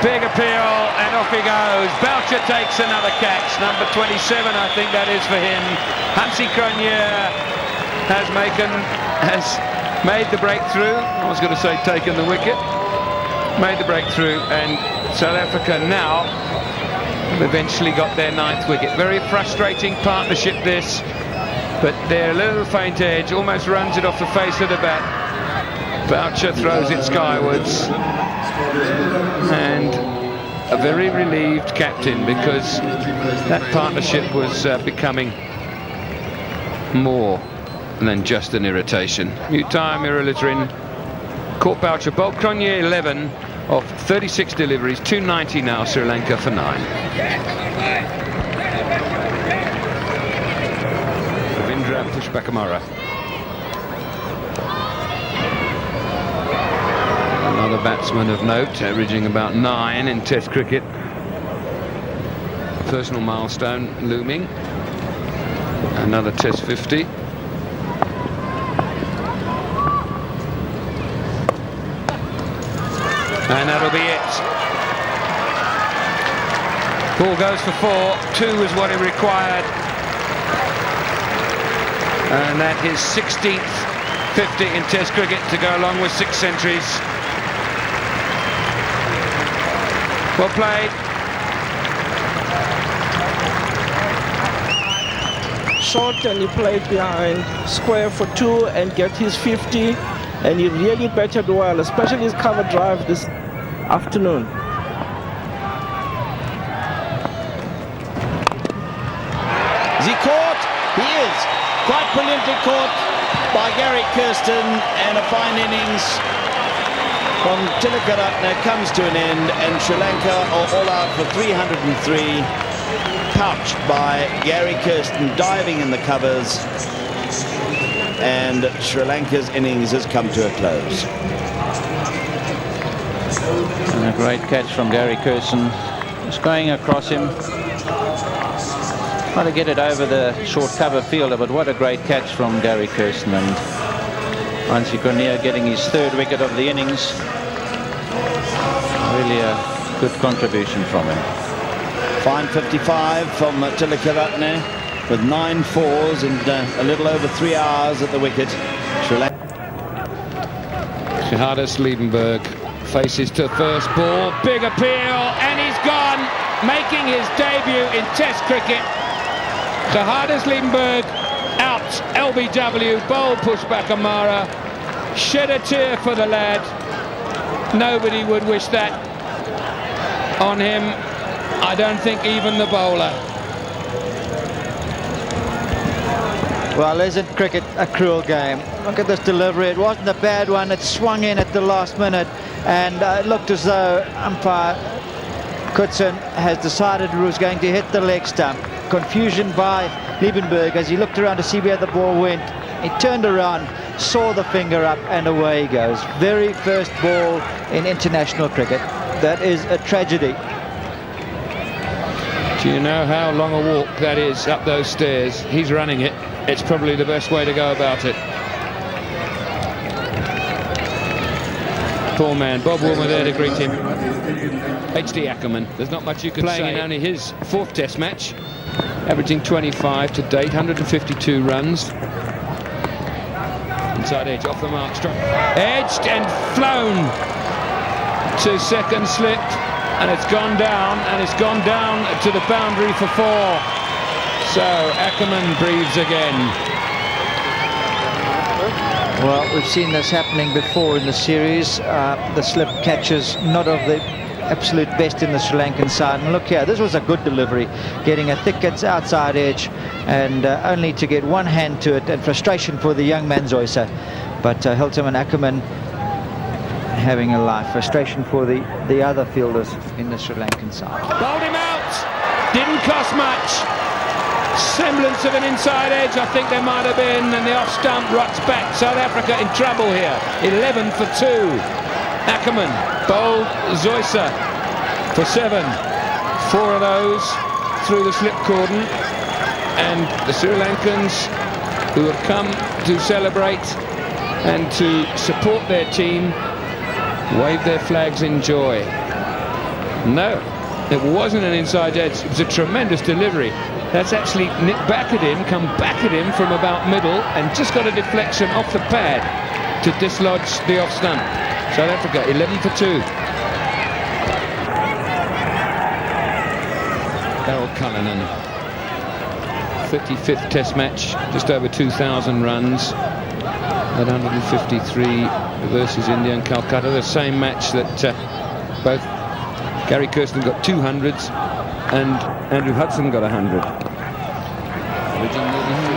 Speaker 4: Big appeal, and off he goes. Boucher takes another catch. Number 27, I think that is for him. Hansi Cronje has made the breakthrough. I was going to say taken the wicket. Made the breakthrough, and South Africa now have eventually got their 9th wicket. Very frustrating partnership this, but their little faint edge almost runs it off the face of the bat. Boucher throws it skywards, and a very relieved captain, because that partnership was becoming more than just an irritation. Mutai Muralitharan caught Boucher, bowled Cronje 11 of 36 deliveries, 290 now, Sri Lanka for 9. Ravindra Pushpakumara. Another batsman of note, averaging about 9 in Test cricket. Personal milestone looming. Another Test 50. And that'll be it. Ball goes for 4. 2 is what he required. And that is 16th 50 in Test cricket to go along with 6 centuries. Well played.
Speaker 2: Short, and he played behind square for 2 and get his 50, and he really batted well, especially his cover drive this afternoon.
Speaker 1: Is he caught? He is. Quite brilliantly caught by Gary Kirsten, and a fine innings from Tilakaratne comes to an end, and Sri Lanka are all out for 303, pouched by Gary Kirsten diving in the covers, and Sri Lanka's innings has come to a close.
Speaker 6: And a great catch from Gary Kirsten. Just going across him. Trying to get it over the short cover fielder, but what a great catch from Gary Kirsten. And Hansi Cronje getting his 3rd wicket of the innings. Really a good contribution from him.
Speaker 1: Fine 55 from Tilakaratne with 9 fours and a little over 3 hours at the wicket. Sri Lanka.
Speaker 4: Shahades Liebenberg faces to first ball. Big appeal, and he's gone, making his debut in Test cricket. Shahades Liebenberg out. LBW, bowl Pushpakumara. Shed a tear for the lad. Nobody would wish that on him. I don't think even the bowler.
Speaker 5: Well, isn't cricket a cruel game? Look at this delivery. It wasn't a bad one. It swung in at the last minute, and it looked as though umpire Kutsen has decided it was going to hit the leg stump. Confusion by Liebenberg as he looked around to see where the ball went. He turned around saw the finger up, and away he goes. Very first ball in international cricket. That is a tragedy.
Speaker 4: Do you know how long a walk that is up those stairs? He's running it. It's probably the best way to go about it. Poor man. Bob Woolmer there to greet him. H.D. Ackerman. There's not much you can say. Playing in only his 4th Test match. Averaging 25 to date. 152 runs. Inside edge. Off the mark. Struck. Edged and flown to second slip. And it's gone down. And it's gone down to the boundary for 4. So Ackerman breathes again.
Speaker 5: Well, we've seen this happening before in the series. The slip catches not of the absolute best in the Sri Lankan side. And look here, this was a good delivery, getting a thick outside edge, and only to get one hand to it, and frustration for the young man Zoysa. But Hilton Ackerman having a life. Frustration for the other fielders in the Sri Lankan side.
Speaker 4: Bowled him out. Didn't cost much. Semblance of an inside edge, I think there might have been, and the off stump rots back. South Africa in trouble here. 11 for 2. Ackerman bowled Zoysa for 7. 4 of those through the slip cordon, and the Sri Lankans, who have come to celebrate and to support their team, wave their flags in joy. No, it wasn't an inside edge. It was a tremendous delivery. That's actually nipped back at him, come back at him from about middle, and just got a deflection off the pad to dislodge the off stump. South Africa 11 for 2. Darryl Cullinan, 35th Test match, just over 2,000 runs at 153 versus India and Calcutta. The same match that both Gary Kirsten got 200s and Andrew Hudson got 100.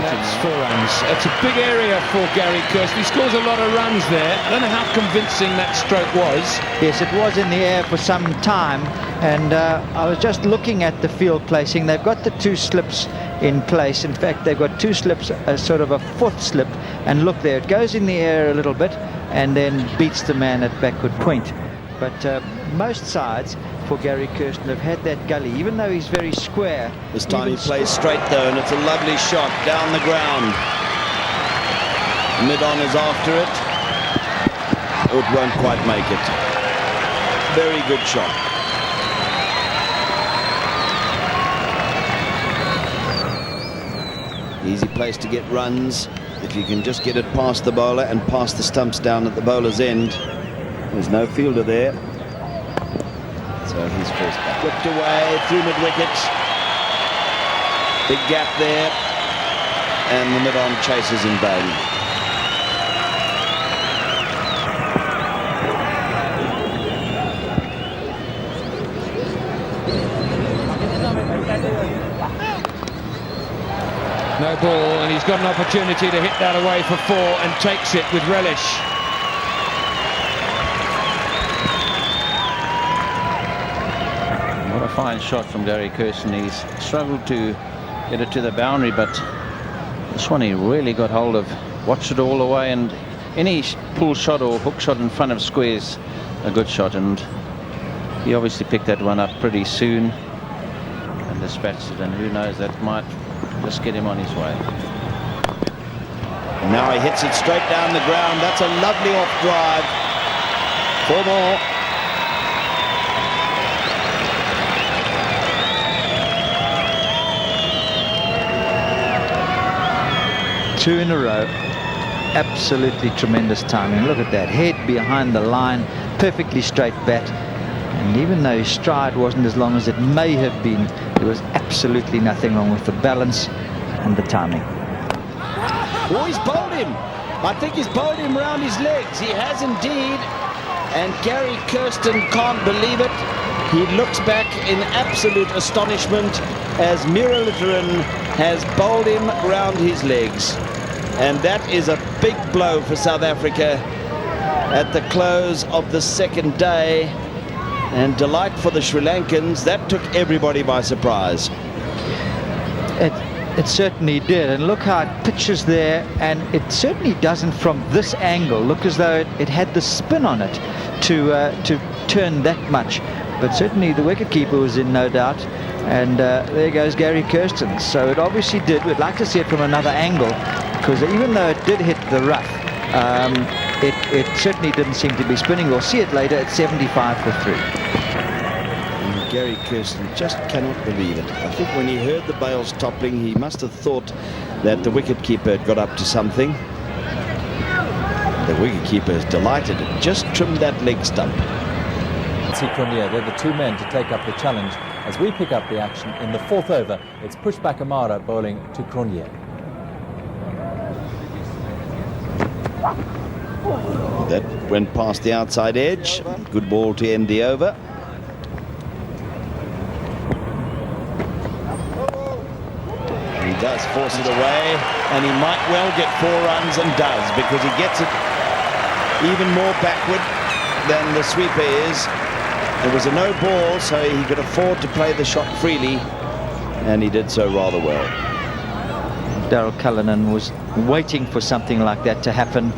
Speaker 4: That's 4 runs. It's a big area for Gary Kirsten. He scores a lot of runs there. I don't know how convincing that stroke was.
Speaker 5: Yes, it was in the air for some time, and I was just looking at the field placing. They've got the 2 slips in place. In fact, they've got 2 slips, a sort of a 4th slip, and look there, it goes in the air a little bit and then beats the man at backward point. But most sides for Gary Kirsten have had that gully, even though he's very square.
Speaker 1: This time he plays straight though, and it's a lovely shot down the ground. Mid-on is after it. It won't quite make it. Very good shot. Easy place to get runs if you can just get it past the bowler and past the stumps down at the bowler's end. There's no fielder there. So he's first back. Whipped away through mid-wicket. Big gap there. And the mid-on chases in vain.
Speaker 4: No ball, and he's got an opportunity to hit that away for 4 and takes it with relish.
Speaker 6: What a fine shot from Gary Kirsten. He's struggled to get it to the boundary, but this one he really got hold of, watched it all the way, and any pull shot or hook shot in front of squares a good shot, and he obviously picked that one up pretty soon and dispatched it, and who knows, that might just get him on his way.
Speaker 1: And now he hits it straight down the ground. That's a lovely off drive. 4 more.
Speaker 5: Two in a row. Absolutely tremendous timing. Look at that. Head behind the line. Perfectly straight bat. And even though his stride wasn't as long as it may have been, there was absolutely nothing wrong with the balance and the timing.
Speaker 1: Oh, he's bowled him. I think he's bowled him round his legs. He has indeed. And Gary Kirsten can't believe it. He looks back in absolute astonishment as Muralitharan has bowled him round his legs. And that is a big blow for South Africa at the close of the 2nd day. And delight for the Sri Lankans. That took everybody by surprise.
Speaker 5: It certainly did, and look how it pitches there, and it certainly doesn't from this angle look as though it had the spin on it to turn that much. But certainly the wicketkeeper was in no doubt, and there goes Gary Kirsten. So it obviously did. We'd like to see it from another angle, because even though it did hit the rough, it certainly didn't seem to be spinning. We'll see it later at 75 for 3.
Speaker 1: Gary Kirsten just cannot believe it. I think when he heard the bails toppling, he must have thought that the wicketkeeper had got up to something. The wicketkeeper is delighted. It just trimmed that leg stump.
Speaker 8: Centurion, they're the two men to take up the challenge as we pick up the action in the 4th over. It's Pushback Amara bowling to Cronje.
Speaker 1: That went past the outside edge. Good ball to end the over. He does force it away, and he might well get 4 runs, and does, because he gets it even more backward than the sweeper is. It was a no ball, so he could afford to play the shot freely, and he did so rather well.
Speaker 5: Darryl Cullinan was waiting for something like that to happen.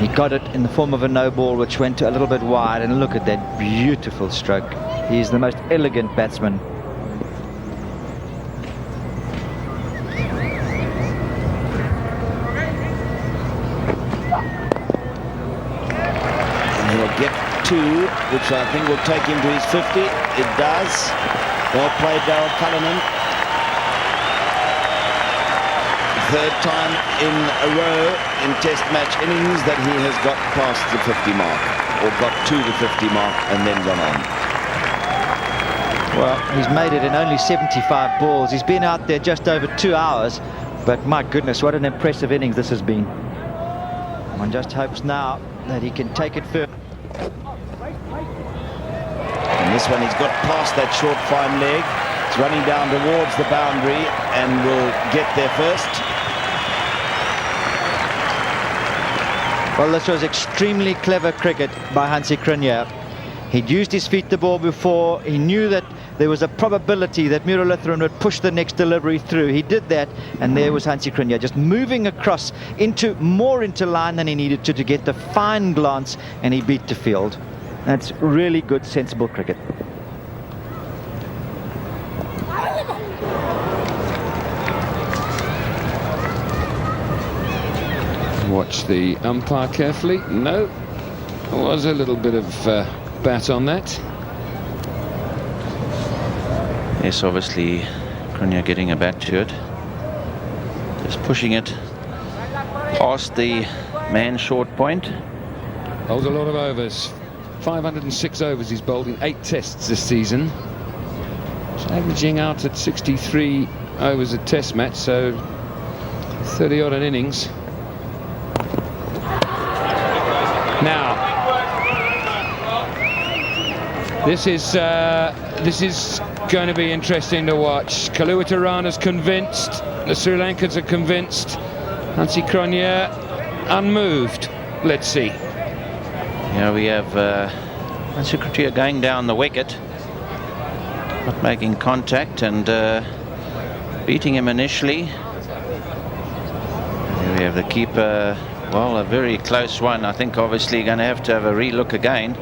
Speaker 5: He got it in the form of a no ball, which went a little bit wide, and look at that beautiful stroke. He's the most elegant batsman.
Speaker 1: And he'll get 2, which I think will take him to his 50. It does. Well played, Darryl Cullinan. 3rd time in a row in test match innings that he has got past the 50 mark, or got to the 50 mark and then gone on.
Speaker 5: Well, he's made it in only 75 balls. He's been out there just over 2 hours, but my goodness, what an impressive innings this has been. One just hopes now that he can take it further.
Speaker 1: And this one, he's got past that short fine leg. It's running down towards the boundary and will get there first.
Speaker 5: Well, this was extremely clever cricket by Hansie Cronje. He'd used his feet the ball before. He knew that there was a probability that Muralitharan would push the next delivery through. He did that, and there was Hansie Cronje just moving across more into line than he needed to get the fine glance, and he beat the field. That's really good, sensible cricket.
Speaker 4: Watch the umpire carefully. No, there was a little bit of bat on that.
Speaker 6: Yes, obviously Cronje getting a back to it, just pushing it past the man short point.
Speaker 4: Bowled a lot of overs, 506 overs he's bowled in 8 tests this season. He's averaging out at 63 overs a test match, so 30 odd an innings. Now, this is going to be interesting to watch. Kaluwitharana's convinced, the Sri Lankans are convinced. Hansie Cronje unmoved. Let's see.
Speaker 6: Yeah, we have Hansie Cronje going down the wicket, not making contact, and beating him initially. Here we have the keeper. Well, a very close one. I think obviously going to have a re-look again.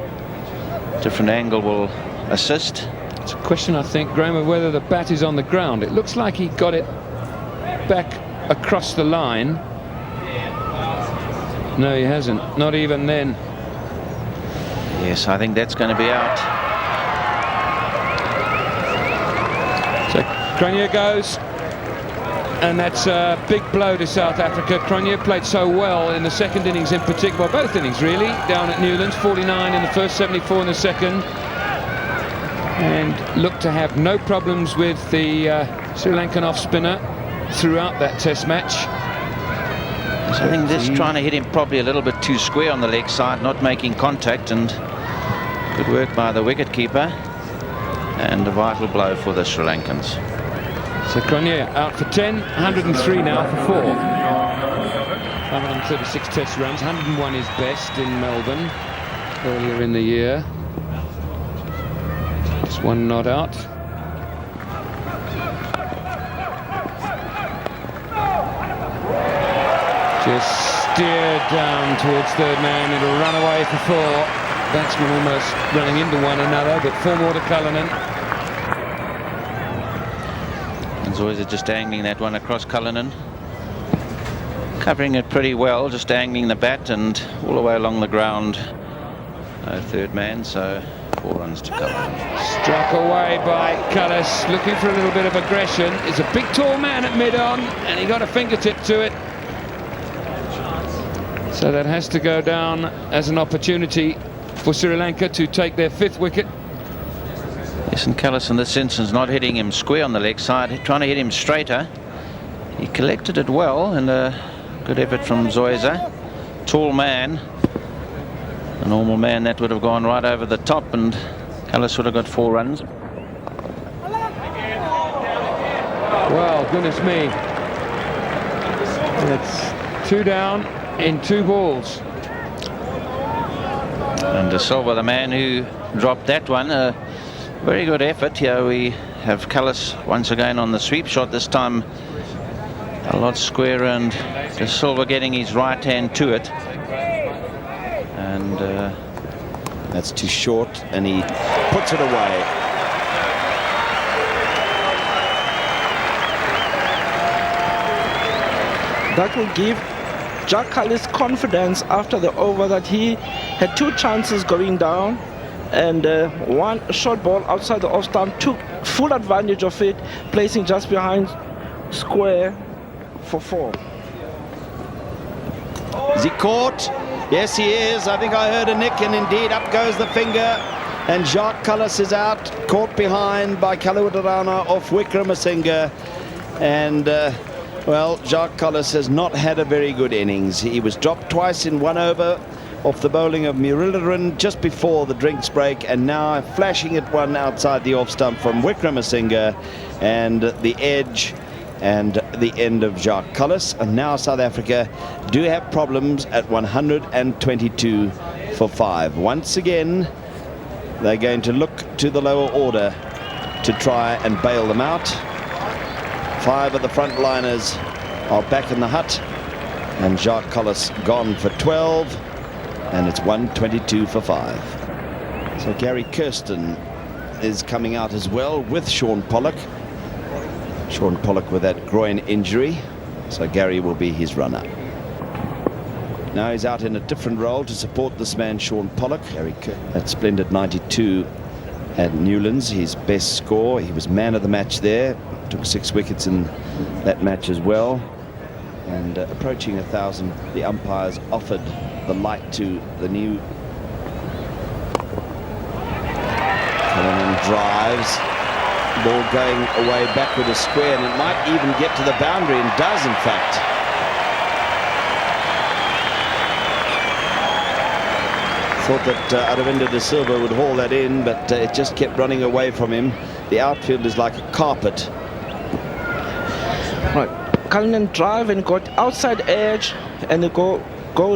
Speaker 6: Different angle will assist.
Speaker 4: It's a question, I think, Graham, of whether the bat is on the ground. It looks like he got it back across the line. No, he hasn't. Not even then.
Speaker 6: Yes, I think that's going to be out.
Speaker 4: So Cronje goes. And that's a big blow to South Africa. Cronje played so well in the second innings in particular, well, both innings really, down at Newlands, 49 in the first, 74 in the second, and looked to have no problems with the Sri Lankan off-spinner throughout that test match.
Speaker 6: So I think this trying to hit him probably a little bit too square on the leg side, not making contact, and good work by the wicket-keeper, and a vital blow for the Sri Lankans.
Speaker 4: So Cronje out for 10, 103 now for 4. 536 test runs, 101 his best in Melbourne earlier in the year. Just one not out. Just steered down towards third man. It'll run away for 4. Batsmen almost running into one another, but 4 more to Cullinan.
Speaker 6: And Zoysa just angling that one across Cullinan. Covering it pretty well, just angling the bat and all the way along the ground. No third man, so 4 runs to Cullinan.
Speaker 4: Struck away by Cullis, looking for a little bit of aggression. He's a big tall man at mid-on, and he got a fingertip to it. So that has to go down as an opportunity for Sri Lanka to take their 5th wicket.
Speaker 6: Yes, and Cullis in this instance not hitting him square on the leg side, trying to hit him straighter. He collected it well, and a good effort from Zoysa. Tall man. A normal man, that would have gone right over the top, and Cullis would have got 4 runs.
Speaker 4: Well, goodness me. It's 2 down in 2 balls.
Speaker 6: And De Silva, the man who dropped that one, a very good effort. Here we have Cullis once again on the sweep shot, this time a lot squarer, and De Silva getting his right hand to it. And
Speaker 1: that's too short, and he puts it away.
Speaker 2: That will give Jack Cullis confidence after the over that he had 2 chances going down, and one short ball outside the off stump, took full advantage of it, placing just behind square for 4.
Speaker 1: Is he caught? Yes, he is. I think I heard a nick, and indeed up goes the finger, and Jacques Cullis is out, caught behind by Kaluwatarana off Wickramasinghe. And well, Jacques Cullis has not had a very good innings. He was dropped twice in 1 over off the bowling of Muralitharan just before the drinks break, and now flashing at one outside the off stump from Wickramasinghe, and the edge and the end of Jacques Cullis. And now South Africa do have problems at 122 for 5. Once again, they're going to look to the lower order to try and bail them out. 5 of the frontliners are back in the hut, and Jacques Cullis gone for 12, and it's 122 for 5. So Gary Kirsten is coming out as well with Sean Pollock. Sean Pollock with that groin injury, so Gary will be his runner. Now he's out in a different role to support this man, Sean Pollock. Gary at splendid 92 at Newlands, his best score. He was man of the match there, took 6 wickets in that match as well. And approaching 1,000, the umpires offered the light to the new. Cullinan drives. Ball going away back with a square, and it might even get to the boundary, and does in fact. Thought that Aravinda De Silva would haul that in, but it just kept running away from him. The outfield is like a carpet.
Speaker 2: Right, Cullinan drive and got outside edge, and they go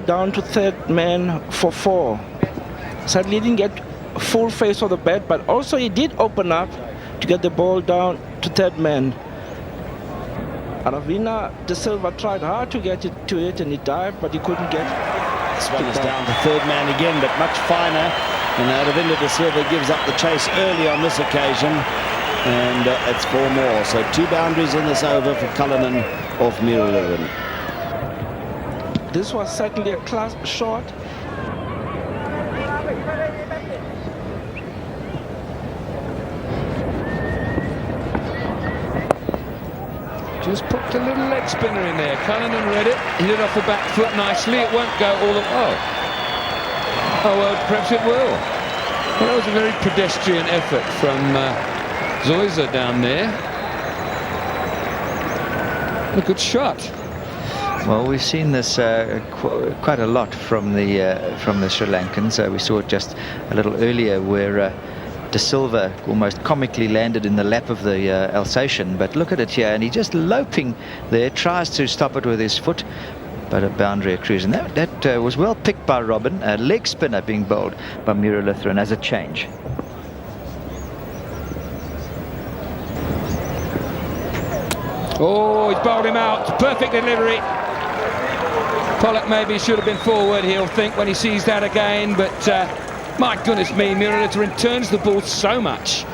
Speaker 2: down to third man for 4. Sadly, he didn't get full face of the bat, but also he did open up to get the ball down to third man. Aravinda De Silva tried hard to get it to it, and he dived, but he couldn't get it.
Speaker 1: This one is down to third man again, but much finer. And Aravinda De Silva gives up the chase early on this occasion, and it's 4 more. So 2 boundaries in this over for Cullinan off Muralitharan.
Speaker 2: This was certainly a class shot.
Speaker 4: Just put a little leg spinner in there. Cullinan read it, hit it off the back foot nicely. It won't go all the way. Oh, well, perhaps it will. Well, that was a very pedestrian effort from Zoysa down there. A good shot.
Speaker 5: Well, we've seen this quite a lot from the Sri Lankans. We saw it just a little earlier where De Silva almost comically landed in the lap of the Alsatian, but look at it here, and he just loping there, tries to stop it with his foot, but a boundary accrues. And that was well picked by Robin, a leg spinner being bowled by Muralitharan as a change.
Speaker 4: Oh, he's bowled him out. Perfect delivery. Pollock maybe should have been forward, he'll think when he sees that again, but my goodness me, Muralitharan turns the ball so much.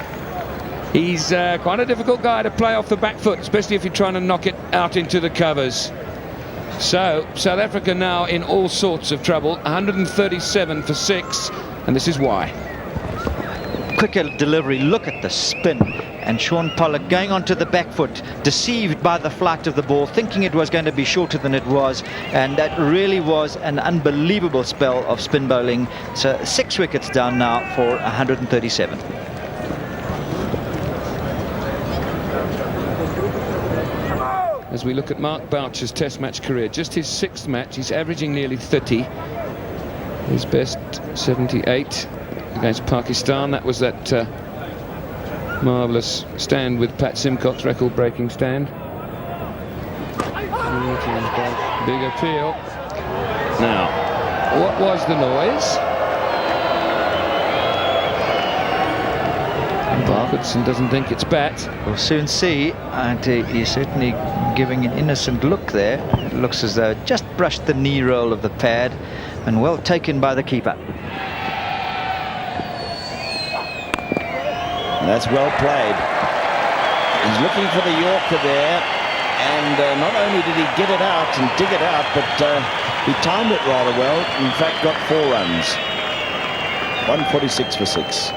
Speaker 4: He's quite a difficult guy to play off the back foot, especially if you're trying to knock it out into the covers. So South Africa now in all sorts of trouble. 137 for 6, and this is why.
Speaker 5: Quicker delivery, look at the spin, and Shaun Pollock going onto the back foot, deceived by the flight of the ball, thinking it was going to be shorter than it was, and that really was an unbelievable spell of spin bowling. So 6 wickets down now for 137.
Speaker 4: As we look at Mark Boucher's Test match career, just his 6th match, he's averaging nearly 30. His best 78 against Pakistan. That was that marvellous stand with Pat Simcock's record-breaking stand. Big appeal. Now, what was the noise? Barkutson doesn't think it's bat.
Speaker 5: We'll soon see, and he's certainly giving an innocent look there. It looks as though it just brushed the knee roll of the pad, and well taken by the keeper.
Speaker 1: That's well played. He's looking for the Yorker there, and not only did he get it out and dig it out, but he timed it rather well. In fact, got 4 runs. 146 for 6.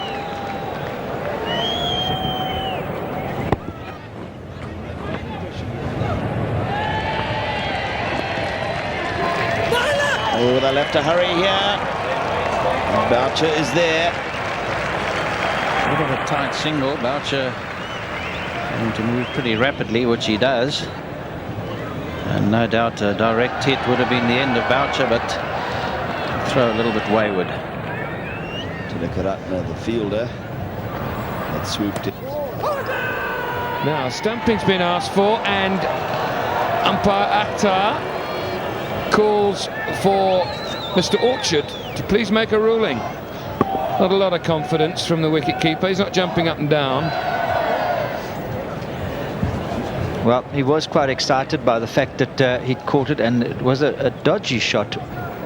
Speaker 1: Oh, they'll have to hurry here. Boucher is there.
Speaker 6: A bit of a tight single. Boucher going to move pretty rapidly, which he does. And no doubt a direct hit would have been the end of Boucher, but throw a little bit wayward.
Speaker 1: Tilakaratne, the fielder, that swooped it.
Speaker 4: Now, stumping's been asked for, and umpire Akhtar calls for Mr. Orchard to please make a ruling. Not a lot of confidence from the wicket-keeper. He's not jumping up and down.
Speaker 5: Well, he was quite excited by the fact that he'd caught it, and it was a dodgy shot.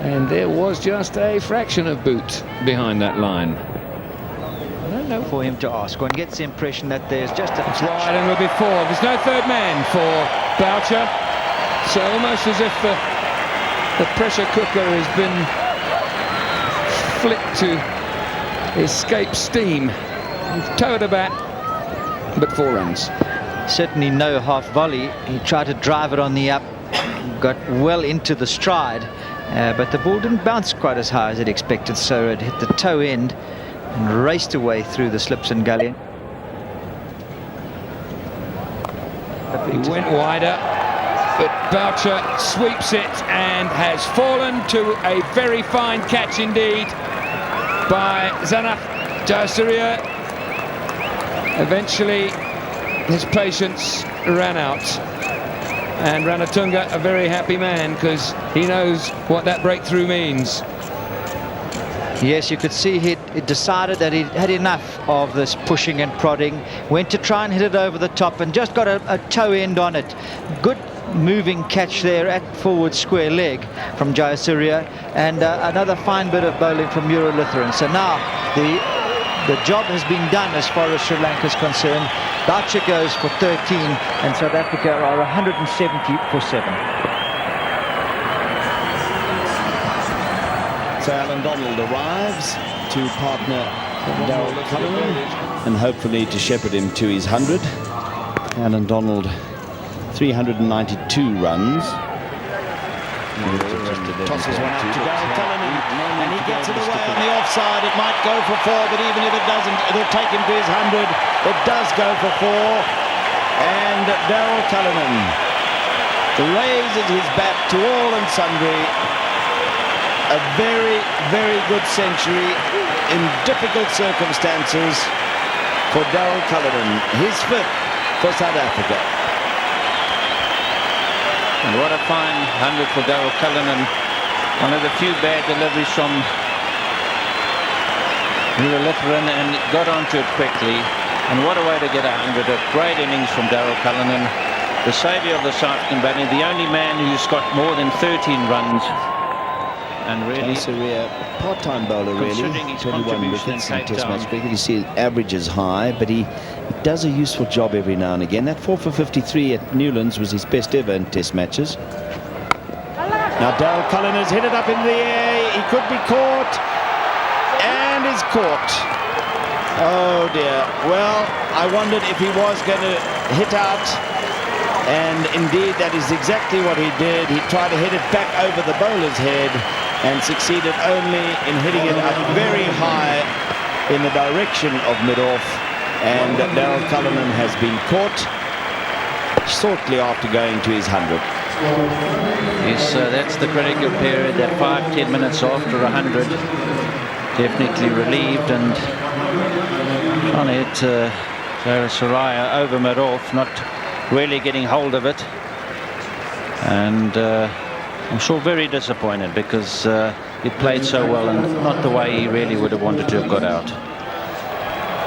Speaker 4: And there was just a fraction of boot behind that line. I don't know.
Speaker 5: For him to ask. One gets the impression that there's just a
Speaker 4: It's
Speaker 5: touch.
Speaker 4: wide and will be 4. There's no third man for Boucher. So almost as if the pressure cooker has been flicked to escape steam. He's towed a bat, but 4 runs.
Speaker 5: Certainly no half volley. He tried to drive it on the up, got well into the stride, but the ball didn't bounce quite as high as it expected, so it hit the toe end and raced away through the slips and gully.
Speaker 4: He went wider, but Boucher sweeps it and has fallen to a very fine catch indeed by Zanaf Jayasuriya. Eventually his patience ran out, and Ranatunga a very happy man because he knows what that breakthrough means.
Speaker 5: Yes, you could see he decided that he'd had enough of this pushing and prodding, went to try and hit it over the top and just got a toe end on it. Good moving catch there at forward square leg from Jayasuriya, and another fine bit of bowling from Muralitharan. So now the job has been done as far as Sri Lanka is concerned. Boucher goes for 13 and South Africa are 170 for 7.
Speaker 1: So Alan Donald arrives to partner Darryl Cullinan and hopefully to shepherd him to his 100. Alan Donald, 392 runs. Tosses one out to Darryl Cullinan, and he gets it away on the offside. It might go for 4, but even if it doesn't, it'll take him to his 100. It does go for 4, and Darryl Cullinan raises his bat to all and sundry. A very, very good century in difficult circumstances for Darryl Cullinan. His 5th for South Africa.
Speaker 6: And what a fine 100 for Darryl Cullinan. One of the few bad deliveries from Muralitharan, and got onto it quickly. And what a way to get 100. A great innings from Darryl Cullinan. the saviour of the South African batting, the only man who's got more than 13 runs. And really,
Speaker 1: Jayasuriya, part-time bowler really,
Speaker 6: considering his
Speaker 1: 21
Speaker 6: contribution
Speaker 1: wickets
Speaker 6: in
Speaker 1: in
Speaker 6: Cape
Speaker 1: Test
Speaker 6: Town.
Speaker 1: match cricket. You see average is high, but he does a useful job every now and again. That 4 for 53 at Newlands was his best ever in Test matches. Now Dale Cullen has hit it up in the air. He could be caught, and is caught. Oh dear. Well, I wondered if he was going to hit out, and indeed that is exactly what he did. He tried to hit it back over the bowler's head and succeeded only in hitting it up very high in the direction of mid-off, and Darryl Cullinan has been caught shortly after going to his 100.
Speaker 6: Yes, that's the critical period, that 5-10 minutes after 100. Definitely relieved and trying to hit Jayasuriya over mid-off, not really getting hold of it. And I'm sure very disappointed because he played so well and not the way he really would have wanted to have got out.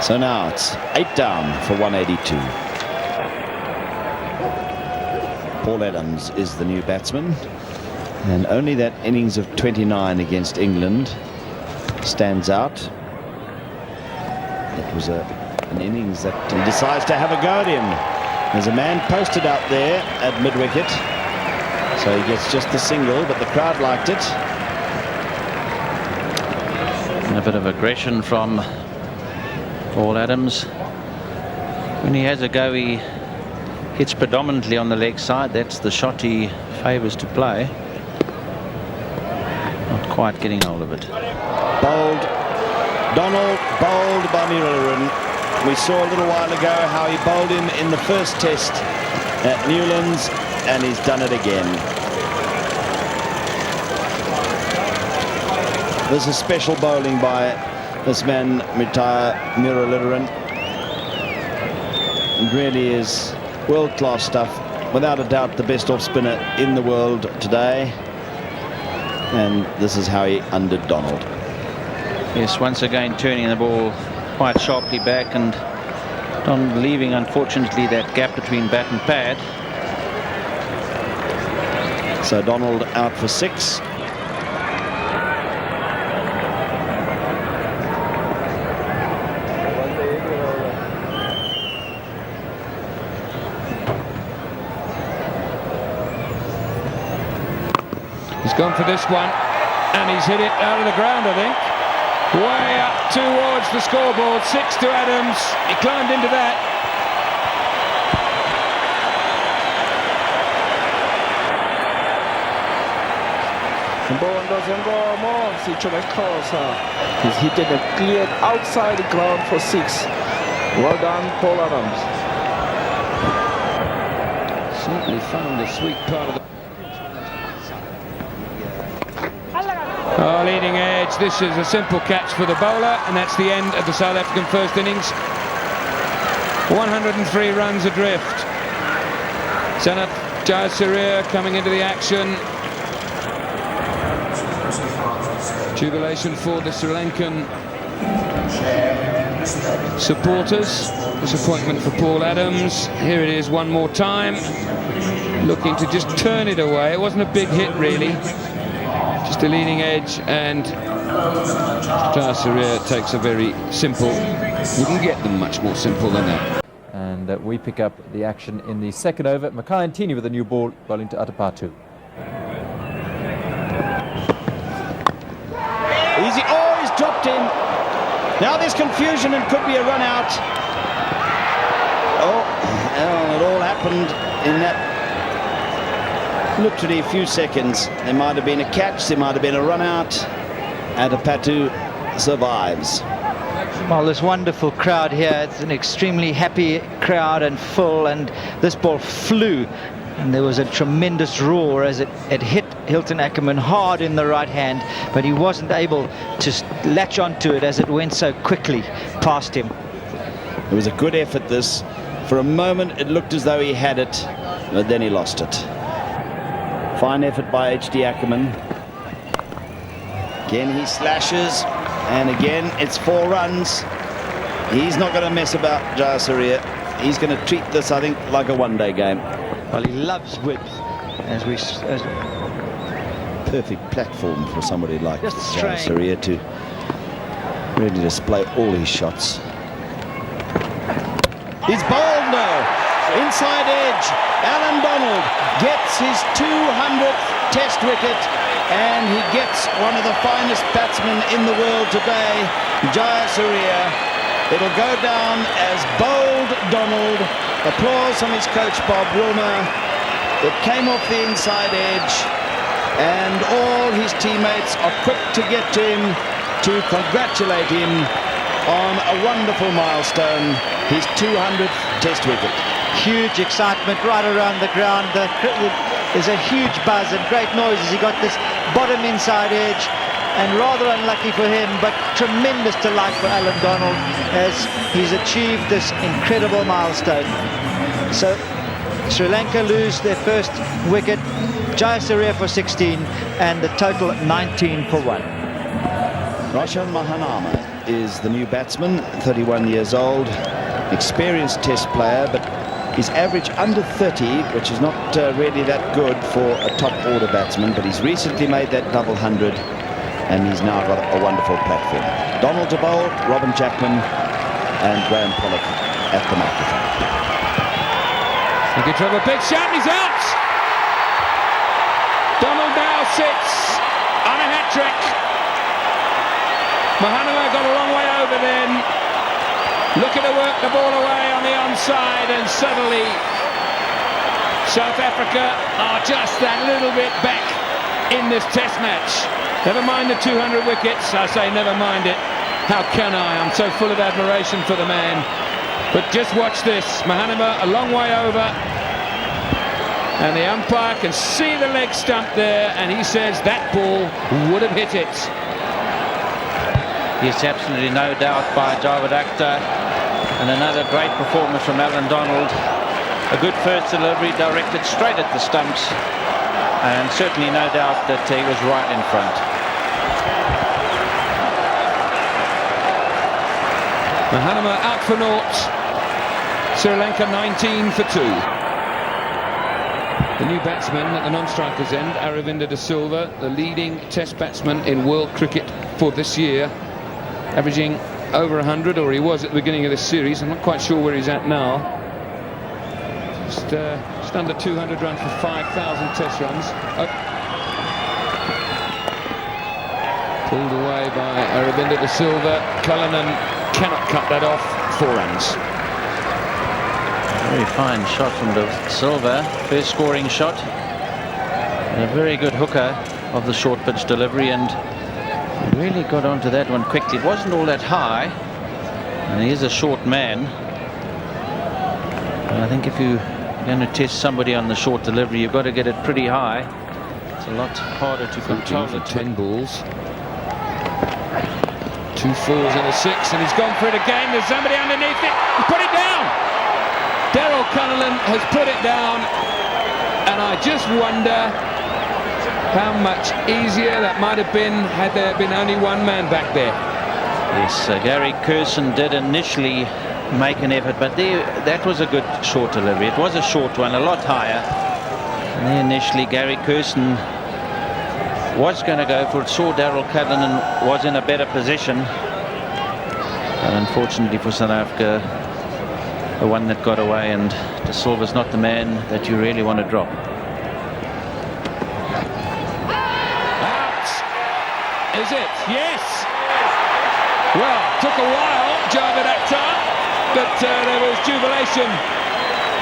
Speaker 1: So now it's 8 down for 182. Paul Adams is the new batsman, and only that innings of 29 against England stands out. It was an innings that he decides to have a go at him. There's a man posted out there at mid-wicket, so he gets just the single, but the crowd liked it.
Speaker 6: And a bit of aggression from Paul Adams. When he has a go, he hits predominantly on the leg side. That's the shot he favours to play. Not quite getting hold of it.
Speaker 1: Bowled, Donald bowled by Muralharan. We saw a little while ago how he bowled him in the first test at Newlands, and he's done it again. This is special bowling by this man, Muralharan. It really is world-class stuff. Without a doubt, the best off-spinner in the world today. And this is how he undid Donald.
Speaker 6: Yes, once again turning the ball quite sharply back, and Donald leaving, unfortunately, that gap between bat and pad.
Speaker 1: So Donald out for 6.
Speaker 4: He's gone for this one, and he's hit it out of the ground, I think. Way up towards the scoreboard, 6 to Adams. He climbed into that.
Speaker 2: He's hit it and cleared outside the ground for 6. Well done, Paul Adams.
Speaker 4: Certainly found the sweet part of the... Oh, leading edge. This is a simple catch for the bowler, and that's the end of the South African first innings. 103 runs adrift. Sanath Jayasuriya coming into the action. Jubilation for the Sri Lankan supporters. Disappointment for Paul Adams. Here it is one more time. Looking to just turn it away. It wasn't a big hit, really. Just a leading edge, and Jayasuriya takes a very simple. Wouldn't get them much more simple than that.
Speaker 8: And we pick up the action in the second over. Mackay and Tini with a new ball, bowling to Atapatu.
Speaker 1: Easy. Oh, he's dropped in. Now there's confusion and could be a run out. Oh, well, it all happened in that literally a few seconds. There might have been a catch, there might have been a run out. Atapatu survives.
Speaker 5: Well, this wonderful crowd here, it's an extremely happy crowd and full, and this ball flew, and there was a tremendous roar as it hit Hilton Ackerman hard in the right hand, but he wasn't able to latch onto it as it went so quickly past him.
Speaker 1: It was a good effort, this. For a moment it looked as though he had it, but then he lost it. Fine effort by H.D. Ackerman. Again he slashes, and again it's 4 runs. He's not going to mess about, Jayasuriya. He's going to treat this, I think, like a one-day game.
Speaker 5: Well, he loves width, as
Speaker 1: Perfect platform for somebody like
Speaker 5: Just
Speaker 1: Syria to really display all his shots. He's bowled now. Inside edge. Alan Donald gets his 200th Test wicket, and he gets one of the finest batsmen in the world today, Jayasuriya. It'll go down as bowled Donald. Applause from his coach Bob Wilmer. It came off the inside edge, and all his teammates are quick to get to him to congratulate him on a wonderful milestone, his 200th Test wicket.
Speaker 5: huge excitement right around the ground. There's a huge buzz and great noise as he got this bottom inside edge, and rather unlucky for him, but tremendous delight for Alan Donald as he's achieved this incredible milestone. So Sri Lanka lose their first wicket, Jayasuriya for 16, and the total 19 for 1.
Speaker 1: Roshan Mahanama is the new batsman, 31 years old, experienced Test player, but his average under 30, which is not really that good for a top order batsman, but he's recently made that double 100, and he's now got a wonderful platform. Donald to bowl, Robin Jackman and Graham Pollock at the microphone.
Speaker 4: He could have a big shot, he's out! Donald now sits on a hat-trick. Mahanama got a long way over then. Looking to work the ball away on the onside, and suddenly South Africa are just that little bit back in this Test match. Never mind the 200 wickets, I say never mind it. How can I? I'm so full of admiration for the man. But just watch this. Mahanama a long way over, and the umpire can see the leg stump there, and he says that ball would have hit it.
Speaker 6: Yes, absolutely no doubt by Javed Akhtar. And another great performance from Alan Donald. A good first delivery directed straight at the stumps, and certainly no doubt that he was right in front.
Speaker 4: Mahanama out for naught. Sri Lanka 19 for 2. The new batsman at the non-strikers end, Aravinda de Silva, the leading Test batsman in world cricket for this year, averaging over 100, or he was at the beginning of this series. I'm not quite sure where he's at now. Just under 200 runs for 5,000 Test runs. Pulled away by Aravinda de Silva. Cullinan cannot cut that off. 4 runs.
Speaker 6: Very fine shot from de Silva. First scoring shot. And a very good hooker of the short pitch delivery, and really got onto that one quickly. It wasn't all that high, and he is a short man. And I think if you're going to test somebody on the short delivery, you've got to get it pretty high. It's a lot harder to control.
Speaker 4: For 10 balls. 2 fours and a 6, and he's gone for it again. There's somebody underneath it. He put it down. Daryl Cullinan has put it down, and I just wonder how much easier that might have been had there been only one man back there.
Speaker 6: Yes, Gary Curson did initially make an effort, but that was a good short delivery. It was a short one, a lot higher. And then initially Gary Curson was going to go for it, saw Daryl Cullinan was in a better position. And unfortunately for South Africa, the one that got away, and De Silva's not the man that you really want to drop.
Speaker 4: Is it? Yes! Well, took a while, Javed Akhtar, but there was jubilation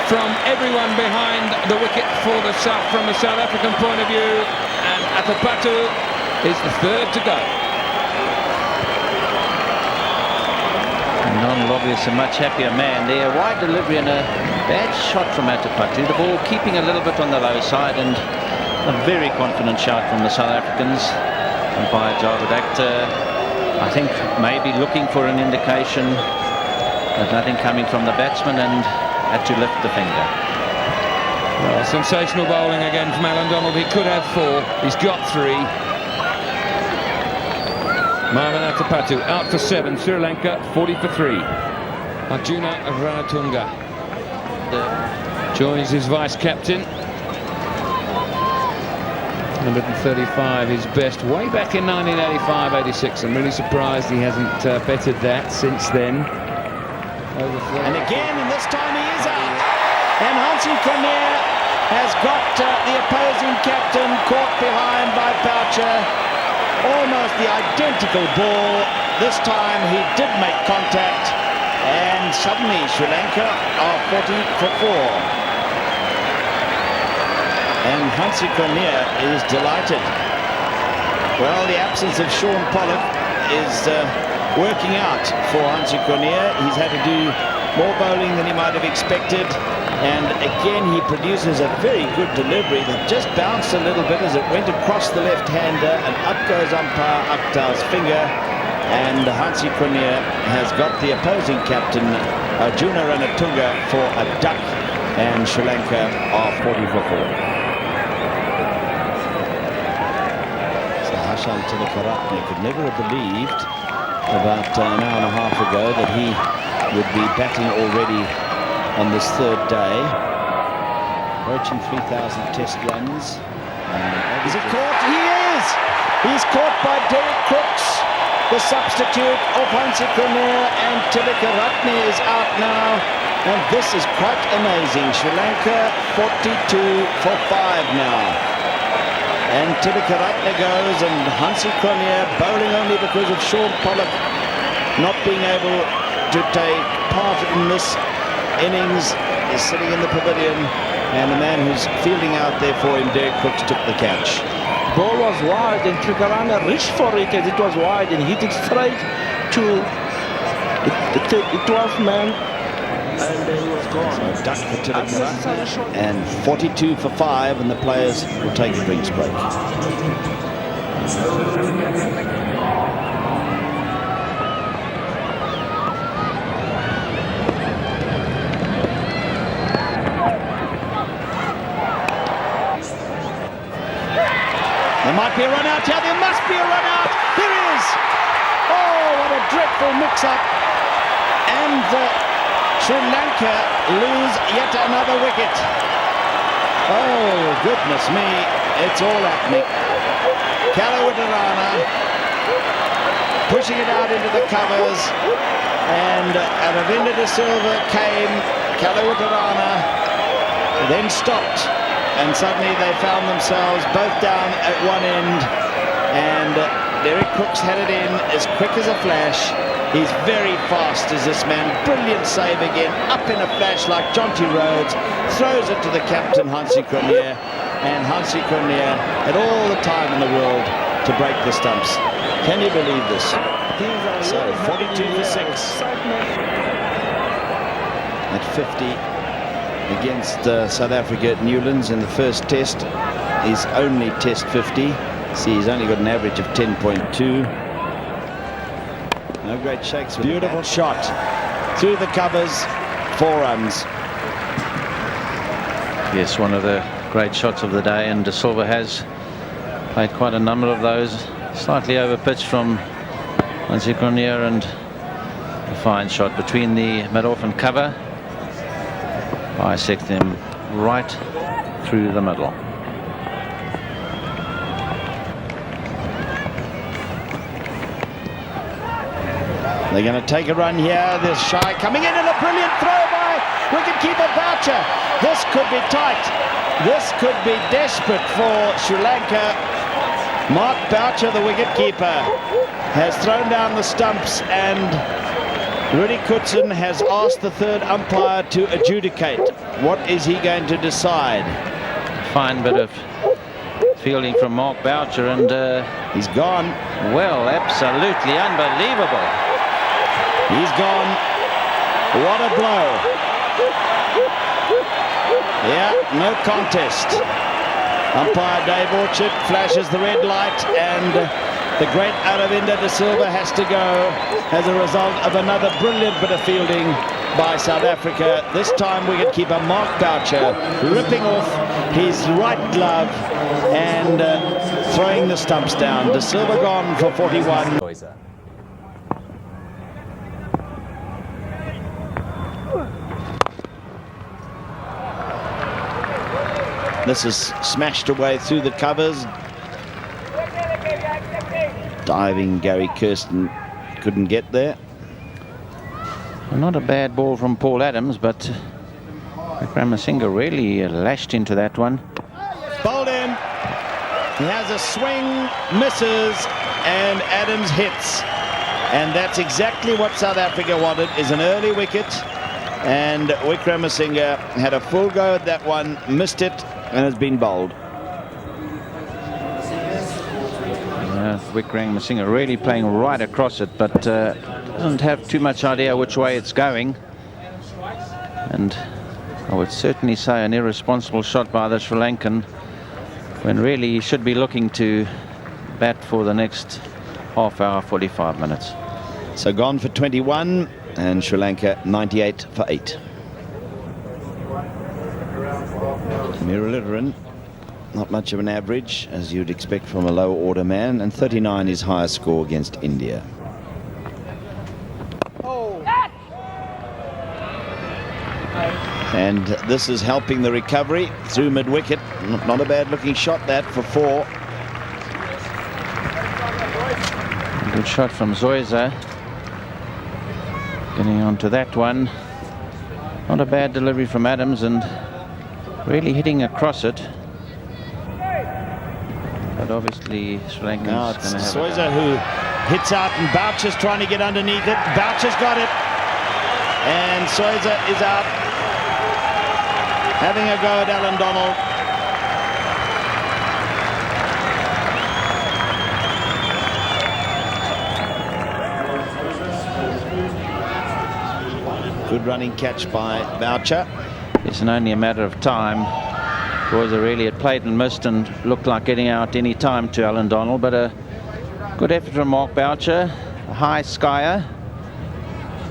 Speaker 4: from everyone behind the wicket from the South African point of view, and Atapatu is the third to go.
Speaker 6: And Donald, obviously a much happier man there. A wide delivery and a bad shot from Atapatu. The ball keeping a little bit on the low side, and a very confident shot from the South Africans. And by Javed Akhtar, I think maybe looking for an indication, but nothing coming from the batsman, and had to lift the finger.
Speaker 4: Well, sensational bowling again from Alan Donald. He could have 4. He's got 3. Marvin Atapatu out for 7. Sri Lanka 40 for 3. Arjuna Ranatunga.
Speaker 6: The
Speaker 4: joins his vice-captain. 135, his best way back in 1985-86. I'm really surprised he hasn't bettered that since then.
Speaker 1: And again, and this time he is out. And Hansi Cronje has got the opposing captain caught behind by Boucher. Almost the identical ball. This time he did make contact. And suddenly Sri Lanka are 40 for 4. And Hansi Cronje is delighted. Well, the absence of Sean Pollock is working out for Hansi Cronje. He's had to do more bowling than he might have expected. And again, he produces a very good delivery that just bounced a little bit as it went across the left-hander, and up goes umpire Akhtar's finger. And Hansi Cronje has got the opposing captain, Arjuna Ranatunga, for a duck. And Sri Lanka are 40 for 4. Hashan Tilakaratne could never have believed about an hour and a half ago that he would be batting already on this third day. Approaching 3,000 test runs. Is he caught? He is! He's caught by Derek Crooks, the substitute of Hansi Cronje, and Tilakaratne is out now. And this is quite amazing. Sri Lanka 42 for 5 now. And Tilakaratne goes, and Hansi Cronje bowling only because of Sean Pollock not being able to take part in this innings, is sitting in the pavilion, and the man who's fielding out there for him, Derek Crooks, took the catch.
Speaker 2: Ball was wide, and Tilakaratne reached for it as it was wide and hit it straight to the 12th man. And he was gone.
Speaker 1: So duck for Tilakaratne, and 42 for 5, and the players will take a drinks break. There might be a run out here. There must be a run out. There is. Oh, what a dreadful mix-up. And Sri Lanka lose yet another wicket. Oh, goodness me. It's all happening. Kalawittarana pushing it out into the covers. And Aravinda de Silva came. Kalawittarana then stopped. And suddenly they found themselves both down at one end. And Derek Crooks had it in as quick as a flash. He's very fast as this man. Brilliant save again. Up in a flash like Jonty Rhodes. Throws it to the captain, Hansi Cronje. And Hansi Cronje had all the time in the world to break the stumps. Can you believe this? So 42 for 6. At 50 against South Africa at Newlands in the first test. His only test 50. See, he's only got an average of 10.2. No great shakes. Beautiful shot through the covers. 4 runs.
Speaker 6: Yes, one of the great shots of the day, and De Silva has played quite a number of those. Slightly over pitch from Hansi Cronje, and a fine shot between the mid-off and cover. Bisect them right through the middle.
Speaker 1: They're going to take a run here. There's Shai coming in, and a brilliant throw by wicketkeeper Boucher. This could be tight. This could be desperate for Sri Lanka. Mark Boucher, the wicketkeeper, has thrown down the stumps, and Rudy Kutsin has asked the third umpire to adjudicate. What is he going to decide?
Speaker 6: Fine bit of fielding from Mark Boucher, and
Speaker 1: he's gone.
Speaker 6: Well, absolutely unbelievable.
Speaker 1: He's gone. What a blow. Yeah, no contest. Umpire Dave Orchard flashes the red light, and the great Aravinda de Silva has to go as a result of another brilliant bit of fielding by South Africa. This time wicketkeeper Mark Boucher ripping off his right glove and throwing the stumps down. De Silva gone for 41. This is smashed away through the covers. Diving Gary Kirsten couldn't get there.
Speaker 6: Not a bad ball from Paul Adams, but Vikramasinga really lashed into that one.
Speaker 1: Bowled in. He has a swing, misses, and Adams hits. And that's exactly what South Africa wanted, is an early wicket. And Vikramasinga had a full go at that one, missed it, and has been bowled.
Speaker 6: Vikramasinga really playing right across it, but doesn't have too much idea which way it's going. And I would certainly say an irresponsible shot by the Sri Lankan, when really he should be looking to bat for the next half hour, 45 minutes.
Speaker 1: So gone for 21, and Sri Lanka 98 for 8. Muralidharan, not much of an average, as you'd expect from a low order man, and 39 is highest score against India. And this is helping the recovery through mid-wicket. Not a bad looking shot that for 4.
Speaker 6: Good shot from Zoysa. Getting onto that one. Not a bad delivery from Adams, and really hitting across it. But obviously Sri Lanka's
Speaker 1: Now
Speaker 6: going
Speaker 1: it's
Speaker 6: to have
Speaker 1: Soiza who hits out, and Boucher's trying to get underneath it. Boucher's got it, and Soiza is out, having a go at Alan Donald. Good running catch by Boucher.
Speaker 6: It's only a matter of time. Soiza really had played and missed and looked like getting out any time to Alan Donald, but a good effort from Mark Boucher, a high skyer,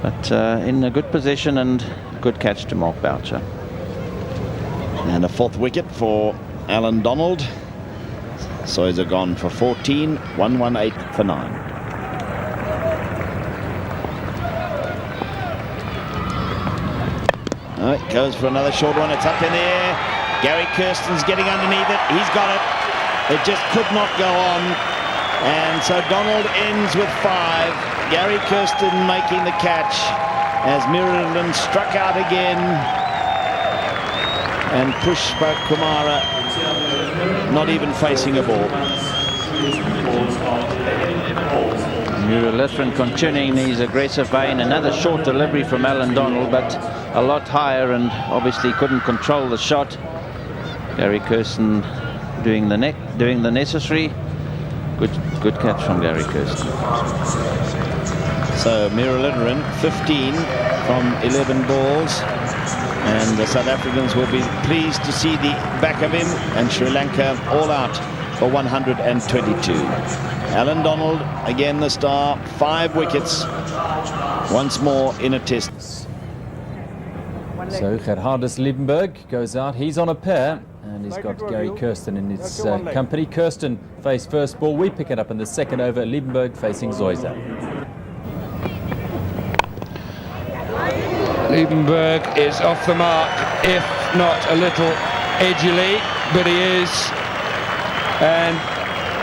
Speaker 6: but in a good position, and good catch to Mark Boucher.
Speaker 1: And a 4th wicket for Alan Donald. Soiza gone for 14, 118 for 9. Oh, it goes for another short one. It's up in the air. Gary Kirsten's getting underneath it. He's got it. It just could not go on. And so Donald ends with 5. Gary Kirsten making the catch as Muralidharan struck out again. And Pushpa Kumara not even facing a ball.
Speaker 6: Muralidharan continuing his aggressive vein. Another short delivery from Alan Donald, but a lot higher, and obviously couldn't control the shot. Gary Kirsten doing the necessary. Good catch from Gary Kirsten.
Speaker 1: So Muralidharan 15 from 11 balls, and the South Africans will be pleased to see the back of him, and Sri Lanka all out for 122. Alan Donald, again the star, 5 wickets, once more in a test.
Speaker 8: So Gerhardus Liebenberg goes out. He's on a pair, and he's got Gary Kirsten in his company. Kirsten faced first ball. We pick it up in the second over. Liebenberg facing Zoysa.
Speaker 4: Liebenberg is off the mark, if not a little edgily, but he is. And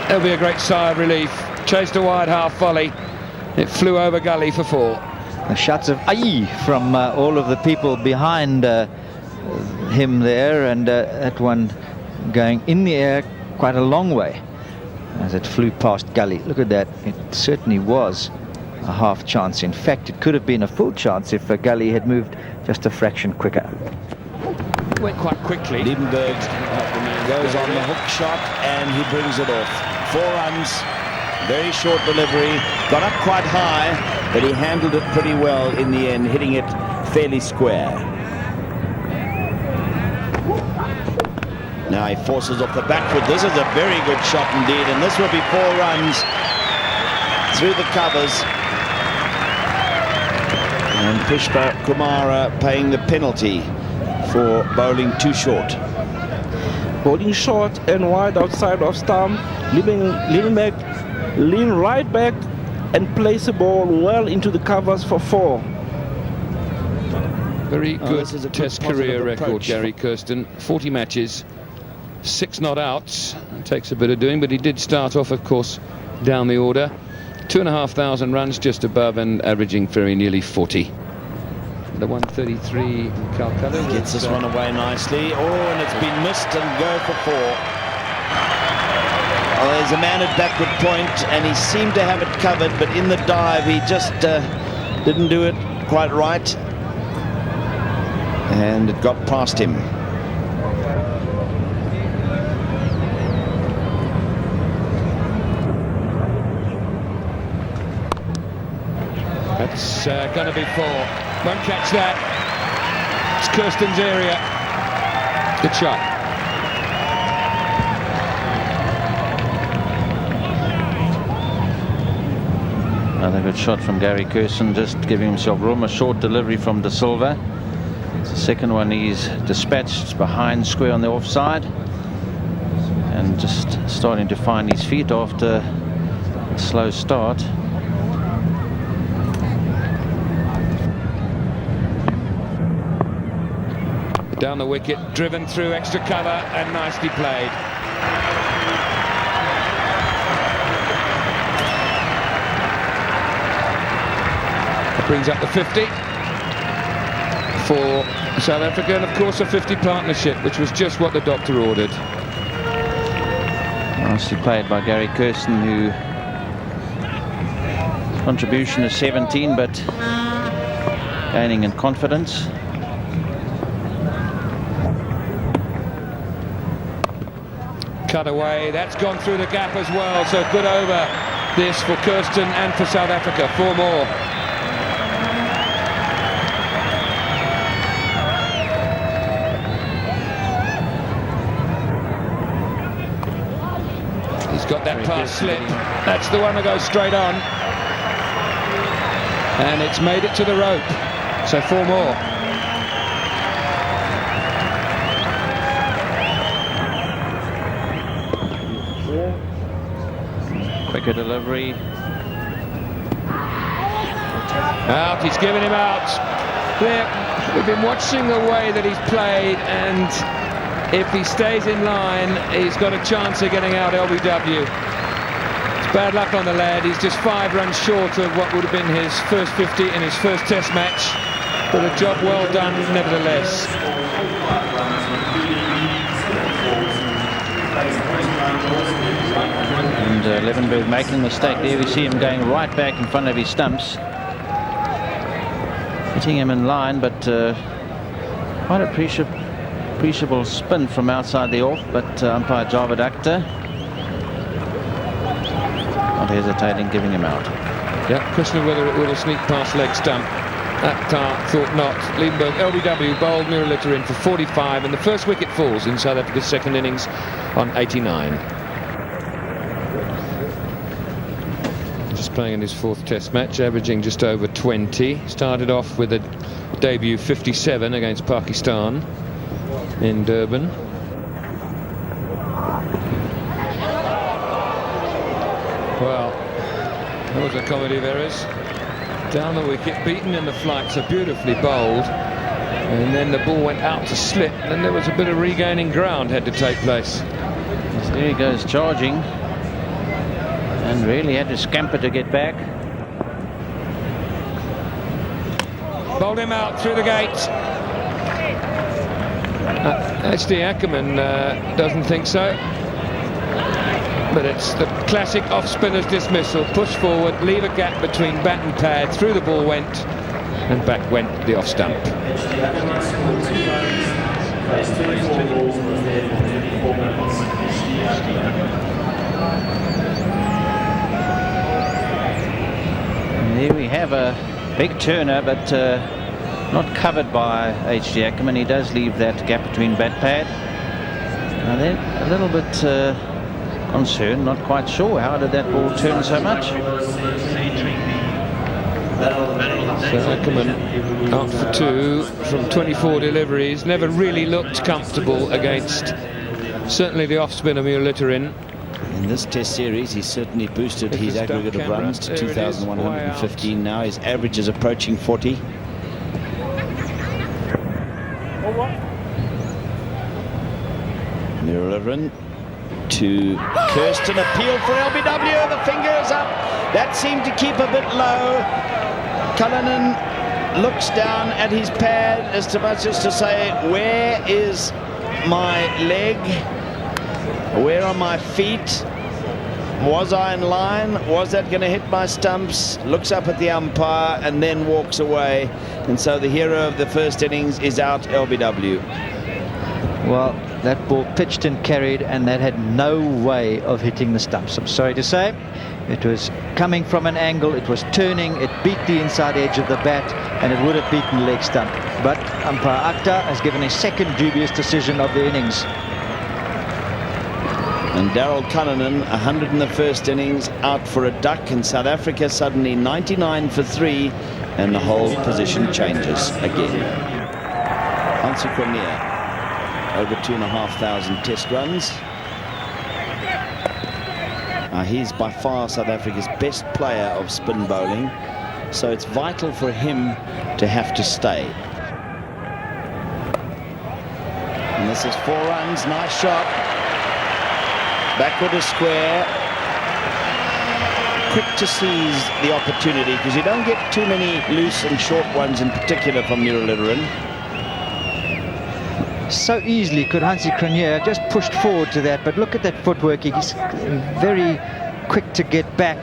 Speaker 4: there'll be a great sigh of relief. Chased a wide half volley. It flew over gully for 4.
Speaker 5: The shots of aye from all of the people behind him there, and that one going in the air quite a long way as it flew past gully. Look at that. It certainly was a half chance. In fact, it could have been a full chance if gully had moved just a fraction quicker.
Speaker 4: Went quite quickly.
Speaker 1: Liebenberg goes on the hook shot, and he brings it off. 4 runs, very short delivery, got up quite high, but he handled it pretty well in the end, hitting it fairly square. Now he forces off the back foot. This is a very good shot indeed, and this will be 4 runs through the covers. And Pushpa Kumara paying the penalty for bowling too short.
Speaker 2: Bowling short and wide outside of stump, leaning back, lean right back and place the ball well into the covers for 4.
Speaker 4: Very good
Speaker 1: this is a good
Speaker 4: test
Speaker 1: positive
Speaker 4: career record,
Speaker 1: approach.
Speaker 4: Gary Kirsten. 40 matches, 6 not outs. It takes a bit of doing, but he did start off, of course, down the order. 2,500 runs just above and averaging very nearly 40. The 133 in Calcutta
Speaker 1: Gets this one away nicely. Oh, and it's been missed and go for 4. Oh, there's a man at backward point, and he seemed to have it covered, but in the dive he just didn't do it quite right, and it got past him.
Speaker 4: That's going to be 4. Won't catch that. It's Kirsten's area. Good shot.
Speaker 6: Another good shot from Gary Kirsten, just giving himself room. A short delivery from De Silva. It's the second one he's dispatched behind square on the offside, and just starting to find his feet after a slow start.
Speaker 4: Down the wicket, driven through extra cover, and nicely played. It brings up the 50 for South Africa, and of course a 50 partnership, which was just what the doctor ordered.
Speaker 6: Nicely played by Gary Kirsten, who contribution is 17, but gaining in confidence.
Speaker 4: Cut away, that's gone through the gap as well, so good over this for Kirsten and for South Africa. 4 more. He's got that pass slip. That's the one that goes straight on. And it's made it to the rope. So 4 more.
Speaker 6: Quicker delivery.
Speaker 4: Out, he's given him out. There, we've been watching the way that he's played, and if he stays in line, he's got a chance of getting out LBW. It's bad luck on the lad. He's just 5 runs short of what would have been his first 50 in his first test match, but a job well done nevertheless.
Speaker 6: And Levenberg making a mistake there. We see him going right back in front of his stumps, hitting him in line, but quite a appreciable spin from outside the off, but umpire Javed Akhtar not hesitating, giving him out.
Speaker 4: Yeah, question of whether it would have sneaked past leg stump. Akhtar thought not. Liebenberg, LBW bowled Muralitha in for 45, and the first wicket falls in South Africa's second innings on 89. Just playing in his 4th test match, averaging just over 20. Started off with a debut 57 against Pakistan in Durban. Well, that was a comedy of errors. Down the wicket, beaten in the flight, so beautifully bowled, and then the ball went out to slip, and then there was a bit of regaining ground had to take place.
Speaker 6: So there he goes charging, and really had to scamper to get back.
Speaker 4: Bowled him out through the gate. H.D. Ackerman doesn't think so. But it's the classic off-spinner's dismissal. Push forward, leave a gap between bat and pad. Through the ball went, and back went the off stump.
Speaker 6: And there we have a big turner, but not covered by H.D. Ackerman. He does leave that gap between bat pad. And then a little bit concerned, not quite sure how did that ball turn so much.
Speaker 4: So Ackerman out for 2 from 24 deliveries, never really looked comfortable against certainly the off-spinner Muralitha.
Speaker 1: In this test series, he's certainly boosted his aggregate of runs to 2,115 now. His average is approaching 40. Muraliran to Kirsten, appeal for LBW, the finger is up. That seemed to keep a bit low. Cullinan looks down at his pad as much as to say, where is my leg? Where are my feet? Was I in line? Was that going to hit my stumps? Looks up at the umpire and then walks away. And so the hero of the first innings is out, LBW.
Speaker 5: Well, that ball pitched and carried, and that had no way of hitting the stumps. I'm sorry to say. It was coming from an angle, it was turning, it beat the inside edge of the bat, and it would have beaten the leg stump. But umpire Akhtar has given a second dubious decision of the innings.
Speaker 1: And Daryl Cullinan, 100 in the first innings, out for a duck, and South Africa suddenly 99 for 3, and the whole position changes again. Hansi Cronje, over 2,500 test runs. He's by far South Africa's best player of spin bowling, so it's vital for him to have to stay. And this is 4 runs, nice shot. Backward is square. Quick to seize the opportunity, because you don't get too many loose and short ones in particular from Muraliran.
Speaker 5: So easily could Hansi Cronje have just pushed forward to that, but look at that footwork. He's very quick to get back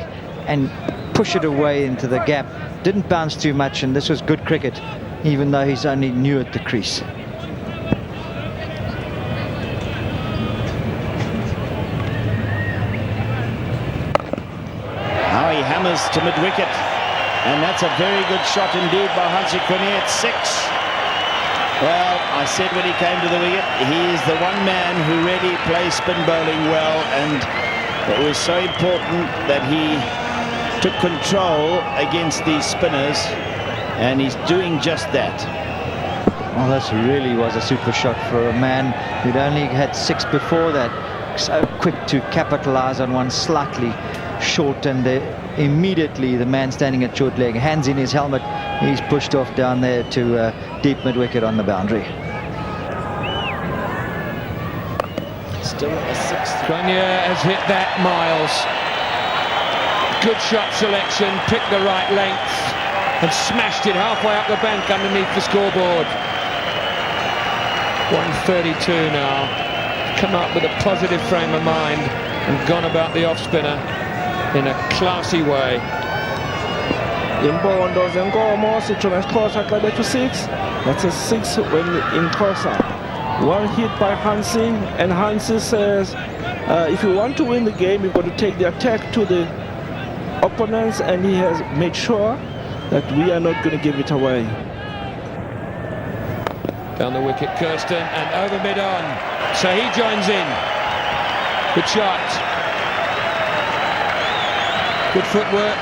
Speaker 5: and push it away into the gap. Didn't bounce too much, and this was good cricket, even though he's only new at the crease.
Speaker 1: Now he hammers to mid-wicket, and that's a very good shot indeed by Hansi Cronje at 6. Well, I said when he came to the wicket, he is the one man who really plays spin bowling well, and it was so important that he took control against these spinners, and he's doing just that.
Speaker 5: Well, this really was a super shot for a man who'd only had 6 before that. So quick to capitalize on one slightly short, and immediately the man standing at short leg, hands in his helmet, he's pushed off down there to deep mid-wicket on the boundary.
Speaker 1: Still a 6th.
Speaker 4: Cronje has hit that, Miles. Good shot selection, picked the right length and smashed it halfway up the bank underneath the scoreboard. 132 now. Come up with a positive frame of mind and gone about the off-spinner in a classy way.
Speaker 2: Imbondo zenkomo sitshona Xhosa xa bethu 6. That's a 6 when in Xhosa. One hit by Hansi, and Hansi says if you want to win the game, you've got to take the attack to the opponents, and he has made sure that we are not going to give it away.
Speaker 4: Down the wicket, Kirsten, and over mid-on. So he joins in. Good shot. Good footwork.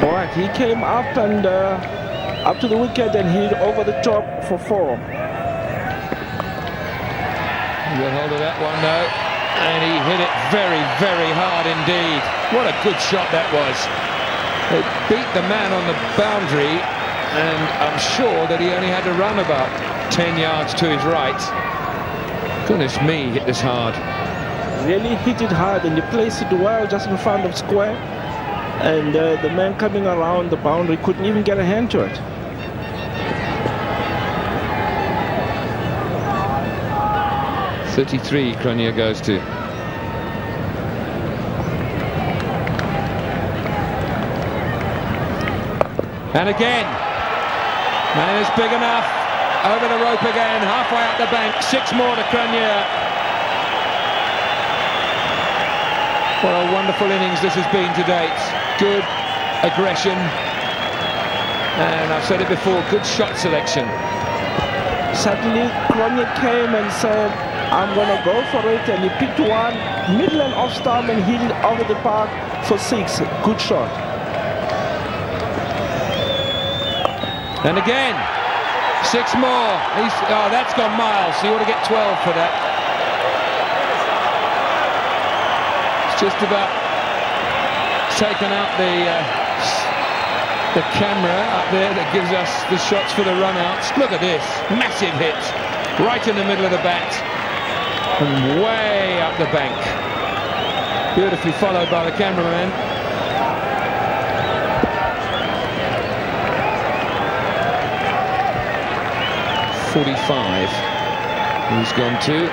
Speaker 2: All right, he came up and up to the wicket and hit over the top for 4.
Speaker 4: Got hold of that one though, and he hit it very, very hard indeed. What a good shot that was. It beat the man on the boundary, and I'm sure that he only had to run about 10 yards to his right. Goodness me, hit this hard.
Speaker 2: Really hit it hard, and he placed it well just in front of square, and the man coming around the boundary couldn't even get a hand to it.
Speaker 4: .33 Cronje goes to. And again, man is big enough, over the rope again, halfway up the bank, 6 more to Cronje. What a wonderful innings this has been to date. Good aggression, and I've said it before, good shot selection.
Speaker 2: Suddenly Cronje came and said, I'm going to go for it, and he picked one, middle and off stump, and hit it over the park for 6. Good shot.
Speaker 4: And again, 6 more. Oh, that's gone miles. So you ought to get 12 for that. It's just about taken out the camera up there that gives us the shots for the run-outs. Look at this, massive hit, right in the middle of the bat, and way up the bank. Beautifully followed by the cameraman. .45 he's gone to.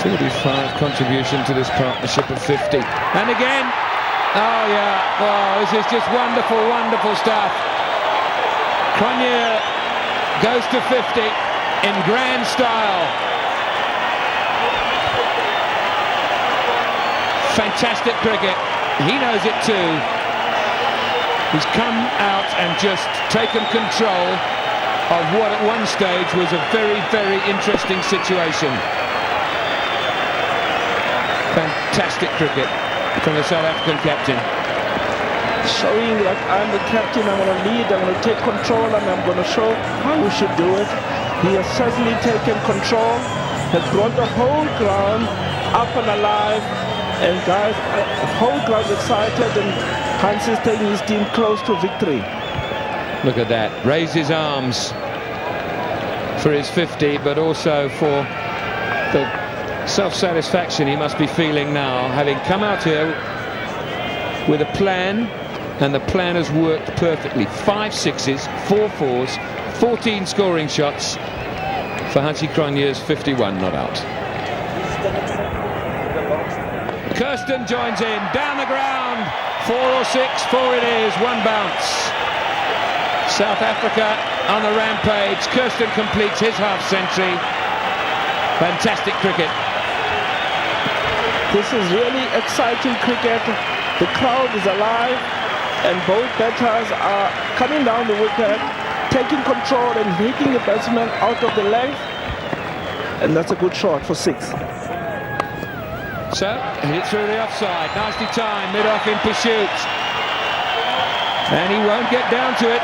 Speaker 4: 45 contribution to this partnership of 50. And again, oh yeah, oh, this is just wonderful, wonderful stuff. Cronje goes to 50 in grand style. Fantastic cricket. He knows it too. He's come out and just taken control of what at one stage was a very, very interesting situation. Fantastic cricket from the South African captain.
Speaker 2: Showing like I'm the captain, I'm going to lead, I'm going to take control, and I'm going to show how we should do it. He has certainly taken control, has brought the whole ground up and alive, and guys, the whole ground excited, and Hans is taking his team close to victory.
Speaker 4: Look at that, raise his arms for his 50, but also for the self-satisfaction he must be feeling now, having come out here with a plan, and the plan has worked perfectly. 5 sixes, 4 fours, 14 scoring shots for Hansie Cronje's 51 not out. Kirsten joins in, down the ground, 4 or 6, 4 it is, 1 bounce. South Africa on the rampage. Kirsten completes his half-century. Fantastic cricket.
Speaker 2: This is really exciting cricket. The crowd is alive, and both batters are coming down the wicket, taking control and hitting the batsman out of the length, and that's a good shot for 6.
Speaker 4: So, hit through the offside, nicely timed, mid-off in pursuit, and he won't get down to it.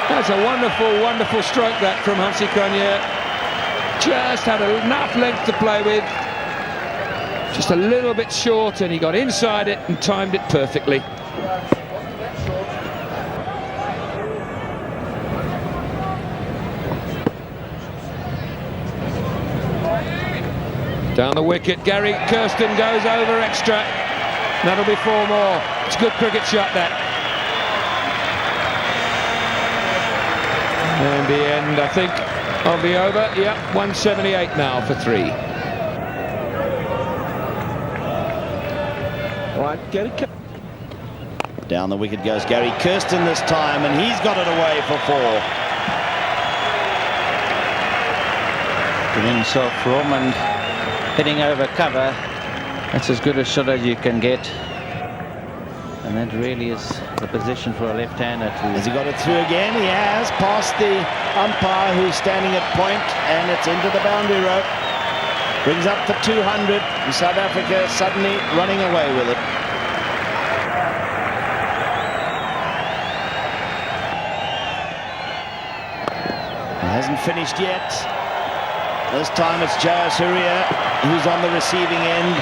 Speaker 4: That's a wonderful, wonderful stroke that from Hansie Cronje. Just had enough length to play with, just a little bit short, and he got inside it and timed it perfectly. Down the wicket, Gary Kirsten goes over extra. That'll be 4 more. It's a good cricket shot, that. And the end, I think, of the over. Yeah, 178 now for 3.
Speaker 2: Right, Gary.
Speaker 1: Down the wicket goes Gary Kirsten this time, and he's got it away for 4.
Speaker 6: Giving himself room and hitting over cover. That's as good a shot as you can get. And that really is the position for a left-hander to...
Speaker 1: Has he got it through again? He has, past the umpire who's standing at point, and it's into the boundary rope. Brings up for 200, and South Africa suddenly running away with it. It hasn't finished yet. This time it's Jaya Surya who's on the receiving end.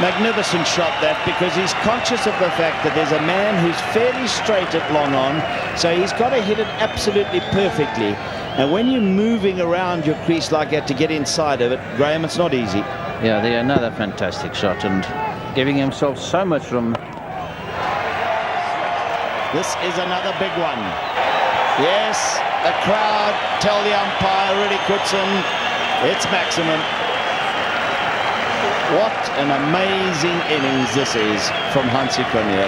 Speaker 1: Magnificent shot that, because he's conscious of the fact that there's a man who's fairly straight at long on, so he's got to hit it absolutely perfectly. And when you're moving around your crease like that to get inside of it, Graham, it's not easy.
Speaker 6: Yeah, another fantastic shot, and giving himself so much room.
Speaker 1: This is another big one. Yes, the crowd tell the umpire, Rudy Koetsen, it's maximum. What an amazing innings this is from Hansie Cronje.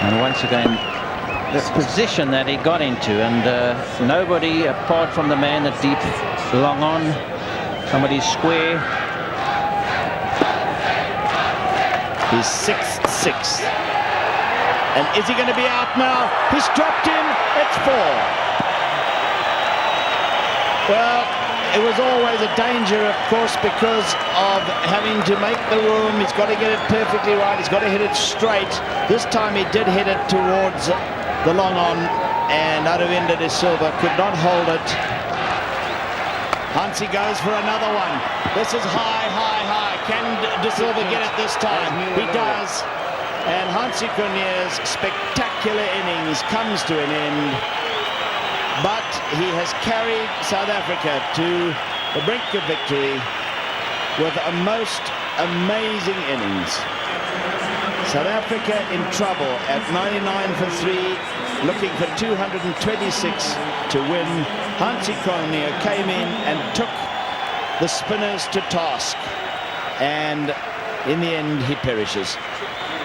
Speaker 6: And once again, the position that he got into, and nobody apart from the man that deep long on, somebody square.
Speaker 1: His 6th 6. And is he going to be out now? He's dropped in, it's 4. Well, it was always a danger, of course, because of having to make the room. He's got to get it perfectly right. He's got to hit it straight. This time he did hit it towards the long on, and Aravinda de Silva could not hold it. Hansie goes for another one. This is high, high, high. Can de Silva get it this time? He does. And Hansi Cronje's spectacular innings comes to an end, but he has carried South Africa to the brink of victory with a most amazing innings. South Africa in trouble at 99 for 3, looking for 226 to win. Hansi Cronje came in and took the spinners to task, and in the end he perishes.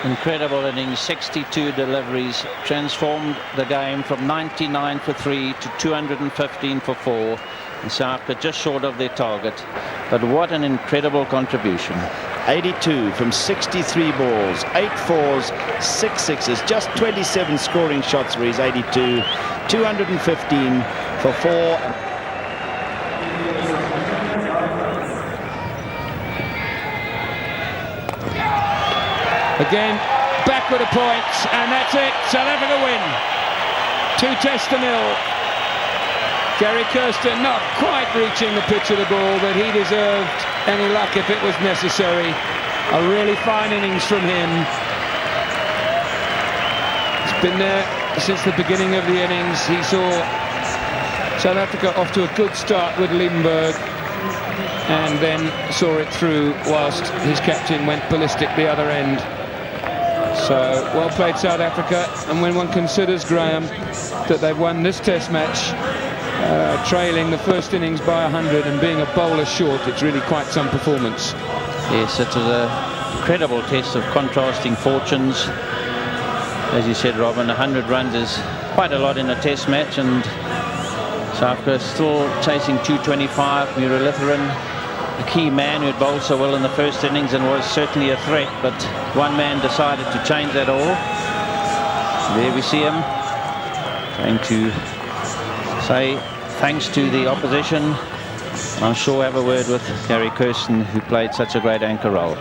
Speaker 6: Incredible innings, 62 deliveries, transformed the game from 99 for 3 to 215 for 4. And South Africa just short of their target. But what an incredible contribution.
Speaker 1: 82 from 63 balls, 8 fours, 6 sixes, just 27 scoring shots for his 82, 215 for 4.
Speaker 4: Again, back with a point, and that's it. South Africa win. 2-0. Gary Kirsten not quite reaching the pitch of the ball, but he deserved any luck if it was necessary. A really fine innings from him. He's been there since the beginning of the innings. He saw South Africa off to a good start with Liebenberg, and then saw it through whilst his captain went ballistic the other end. So, well played South Africa, and when one considers, Graham, that they've won this test match trailing the first innings by 100 and being a bowler short, it's really quite some performance.
Speaker 6: Yes, it was an incredible test of contrasting fortunes. As you said, Robin, 100 runs is quite a lot in a test match, and South Africa still chasing 225. Muralitharan, a key man who had bowled so well in the first innings and was certainly a threat, but one man decided to change that all. There we see him trying to say thanks to the opposition. I'm sure have a word with Gary Kirsten, who played such a great anchor role.